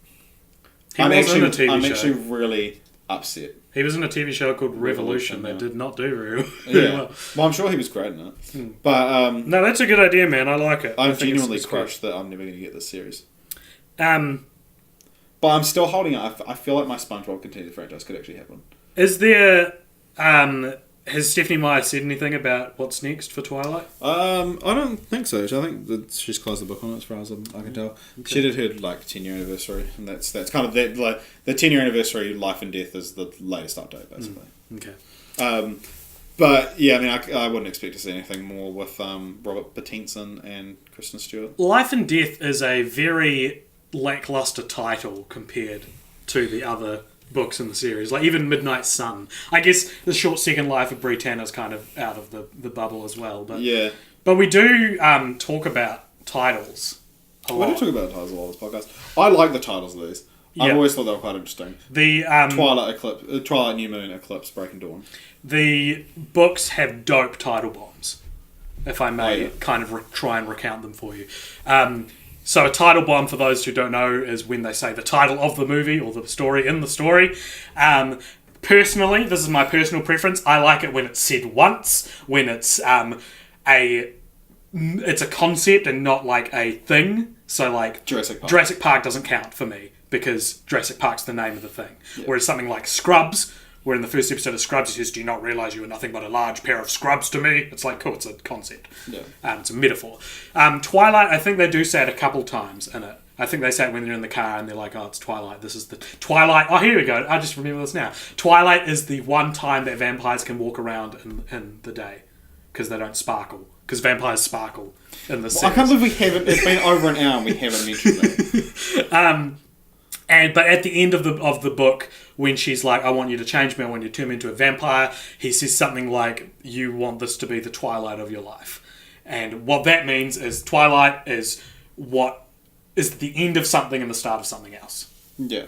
I'm actually really upset. He was in a TV show called Revolution that did not do very well. Well, I'm sure he was great in it. But, no, that's a good idea, man. I like it. I'm genuinely crushed that I'm never going to get this series. But I'm still holding out. I feel like my SpongeBob Continue the franchise could actually happen. Is there... has Stephanie Meyer said anything about what's next for Twilight? I don't think so. I think that she's closed the book on it as far as I can tell. Okay. She did her 10-year anniversary, and that's kind of the 10-year anniversary. Life and Death is the latest update, basically. Okay. But yeah, I mean, I wouldn't expect to see anything more with Robert Pattinson and Kristen Stewart. Life and Death is a very lackluster title compared to the other books in the series. Like even Midnight Sun. I guess the short second life of Britannia is kind of out of the bubble as well. But yeah. But we do talk about titles a lot. We do talk about titles a lot on this podcast. I like the titles of these. I've always thought they were quite interesting. The Twilight, New Moon, Eclipse, Breaking Dawn. The books have dope title bombs, if I may kind of try and recount them for you. So a title bomb, for those who don't know, is when they say the title of the movie or the story in the story. Personally, this is my personal preference. I like it when it's said once, when it's a concept and not like a thing. So like Jurassic Park doesn't count for me because Jurassic Park's the name of the thing. Yeah. Whereas something like Scrubs, where in the first episode of Scrubs he says, "Do you not realise you are nothing but a large pair of scrubs to me?" It's like, cool, it's a concept. Yeah. It's a metaphor. Twilight, I think they do say it a couple times in it. I think they say it when they're in the car and they're like, "Oh, it's Twilight. This is the Twilight." Oh, here we go. I just remember this now. Twilight is the one time that vampires can walk around in the day because they don't sparkle. Because vampires sparkle in the series. I can't believe we haven't. It's been over an hour and we haven't mentioned that. But at the end of the book, when she's like, "I want you to change me, I want you to turn me into a vampire," he says something like, "You want this to be the twilight of your life." And what that means is Twilight is what is the end of something and the start of something else. Yeah.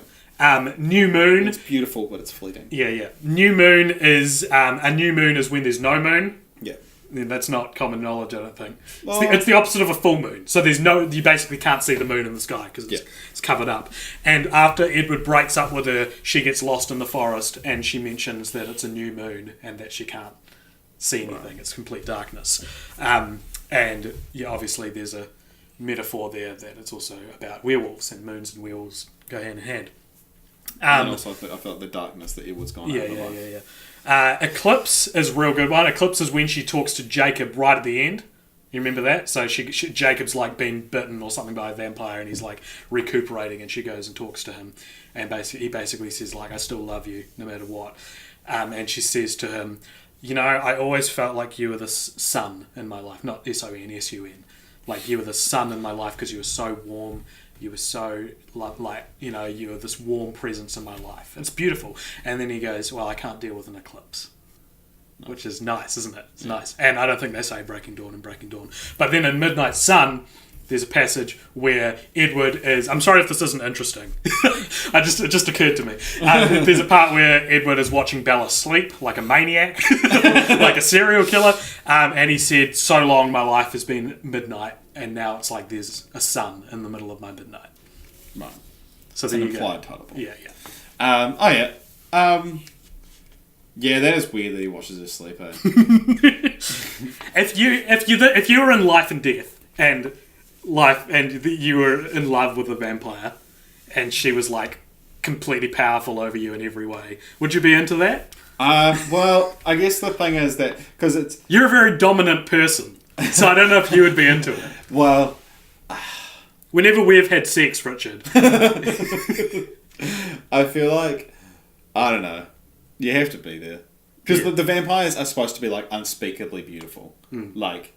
New moon. It's beautiful, but it's fleeting. Yeah. New moon is a new moon is when there's no moon. Yeah. That's not common knowledge, I don't think. Well, it's the opposite of a full moon. So you basically can't see the moon in the sky because it's covered up. And after Edward breaks up with her, she gets lost in the forest and she mentions that it's a new moon and that she can't see anything. Right. It's complete darkness. And obviously there's a metaphor there that it's also about werewolves, and moons and werewolves go hand in hand. And also I felt the darkness that Edward's gone out of the life. Eclipse is a real good one. Eclipse is when she talks to Jacob right at the end. You remember that? So Jacob's like been bitten or something by a vampire and he's like recuperating, and she goes and talks to him, and he basically says like, "I still love you no matter what." and she says to him, you know, I always felt like you were this sun in my life, not SON, like you were the sun in my life because you were so warm. You were so, like, you know, you were this warm presence in my life. It's beautiful. And then he goes, well, I can't deal with an eclipse. Which is nice, isn't it? It's nice. And I don't think they say Breaking Dawn and Breaking Dawn. But then in Midnight Sun, there's a passage where Edward is... I'm sorry if this isn't interesting. It just occurred to me. There's a part where Edward is watching Bella sleep like a maniac, like a serial killer. And he said, so long my life has been midnight, and now it's like there's a sun in the middle of my midnight. Right. So it's there an you implied go. title. Yeah. Yeah, that is weird that he watches her sleep. Eh? If you were in Life and Death and you were in love with a vampire and she was like completely powerful over you in every way, would you be into that? Well, I guess the thing is that because you're a very dominant person, so I don't know if you would be into it. Well, whenever we've had sex, Richard, I feel like I don't know. You have to be there. Because the vampires are supposed to be, like, unspeakably beautiful. Like,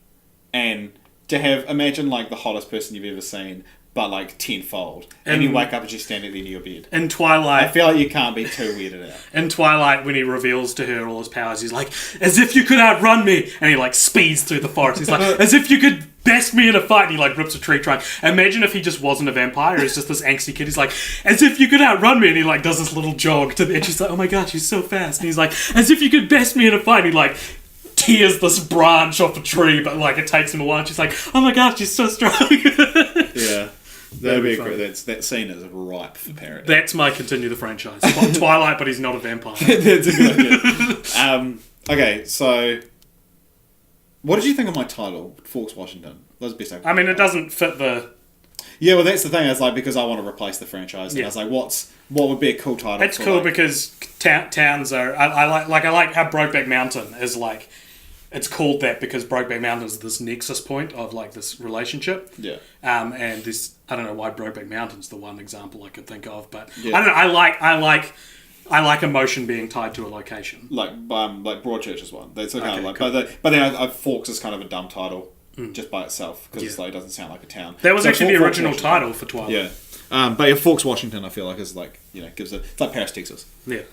and to have, imagine, like, the hottest person you've ever seen, but, like, tenfold. And you wake up and she's standing at the end of your bed. In Twilight... I feel like you can't be too weirded out. In Twilight, when he reveals to her all his powers, he's like, as if you could outrun me! And he, like, speeds through the forest. He's like, as if you could best me in a fight! And he, like, rips a tree trunk. Imagine if he just wasn't a vampire. He's just this angsty kid. He's like, as if you could outrun me! And he, like, does this little jog to the edge. She's like, oh my god, she's so fast. And he's like, as if you could best me in a fight! And he, like... tears this branch off a tree, but like it takes him a while. And she's like, "Oh my gosh, she's so strong." Yeah, that'd be great. That scene is ripe for parody. That's my continue the franchise. Twilight, but he's not a vampire. That's a good idea. Okay, so what did you think of my title, Forks Washington? That was the best. I mean, it doesn't fit the. Yeah, well, that's the thing. It's like because I want to replace the franchise. And I was like, what would be a cool title? It's cool because towns are. I like how Brokeback Mountain is like. It's called that because Brokeback Mountain is this nexus point of like this relationship. Yeah. And this, I don't know why Brokeback Mountain's the one example I could think of, but yeah. I don't know. I like emotion being tied to a location. Like Broadchurch is one. That's kind of like, cool. but then Forks is kind of a dumb title just by itself because it's like it doesn't sound like a town. That was actually the original title for Twilight. Yeah. But Forks Washington, I feel like is like gives it's like Paris, Texas. Yeah.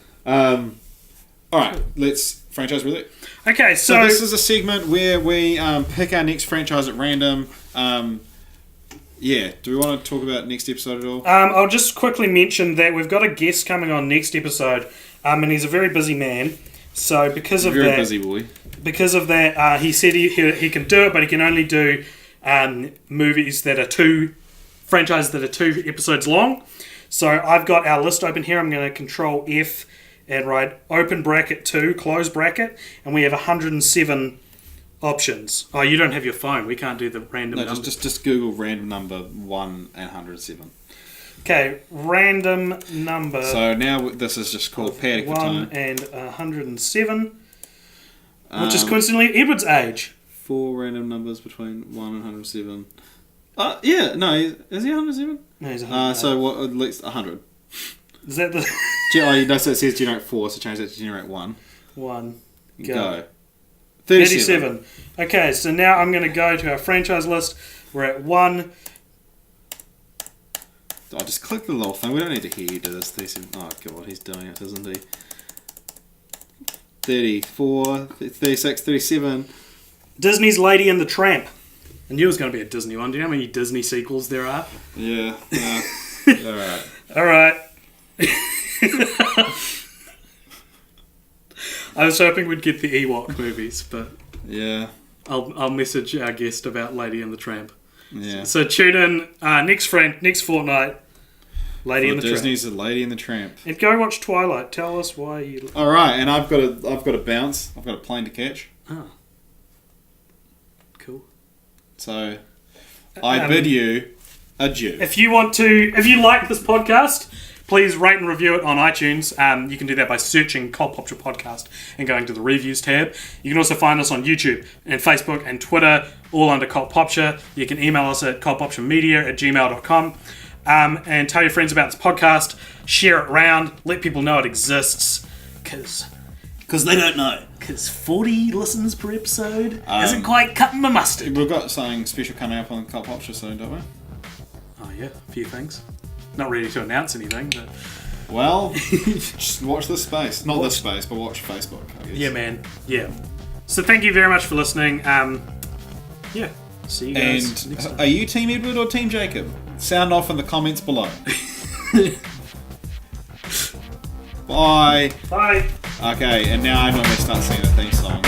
All right, let's franchise with it. Okay, so this is a segment where we pick our next franchise at random. Do we want to talk about next episode at all? I'll just quickly mention that we've got a guest coming on next episode, and he's a very busy man. So because of very busy boy. Because of that, he said he can do it, but he can only do movies that are franchises that are 2 episodes long. So I've got our list open here. I'm going to Control F and write open bracket 2, close bracket, and we have 107 options. Oh, you don't have your phone. We can't do the random number. No, just Google random number 1 and 107. Okay, random number. So now this is just called Paddock for time. 1 and 107, which is coincidentally Edward's age. 4 random numbers between 1 and 107. Yeah, no, is he 107? No, he's 100. So what? At least 100. Is that the... so it says generate 4, so change that to generate 1. 1. Go. 37. Okay, so now I'm going to go to our franchise list. We're at 1. I just click the little thing. We don't need to hear you do this. 37. Oh, God, he's doing it, isn't he? 34, 36, 37. Disney's Lady and the Tramp. I knew it was going to be a Disney one. Do you know how many Disney sequels there are? Yeah. Alright. Alright. I was hoping we'd get the Ewok movies, but yeah, I'll message our guest about Lady and the Tramp. Yeah. So tune in next fortnight. Lady and the Tramp. Disney's The Lady and the Tramp. And go watch Twilight. Tell us why you. All right, and I've got to bounce. I've got a plane to catch. Oh. Cool. So I bid you adieu. If you like this podcast, please rate and review it on iTunes. You can do that by searching Cult Popture Podcast and going to the reviews tab. You can also find us on YouTube and Facebook and Twitter, all under Cult Popture. You can email us at cultpopturemedia@gmail.com. And tell your friends about this podcast. Share it around. Let people know it exists. Because Because they don't know. Because 40 listens per episode isn't quite cutting my mustard. We've got something special coming up on the Cult Pop Show soon, don't we? Oh yeah, a few things. Not ready to announce anything, but Well, just watch this space. Not this space, but watch Facebook, I guess. yeah, man, yeah. So thank you very much for listening. Yeah, see you guys next time. And are you Team Edward or Team Jacob? Sound off in the comments below. Bye. Bye. Okay, and now I normally start singing a theme song.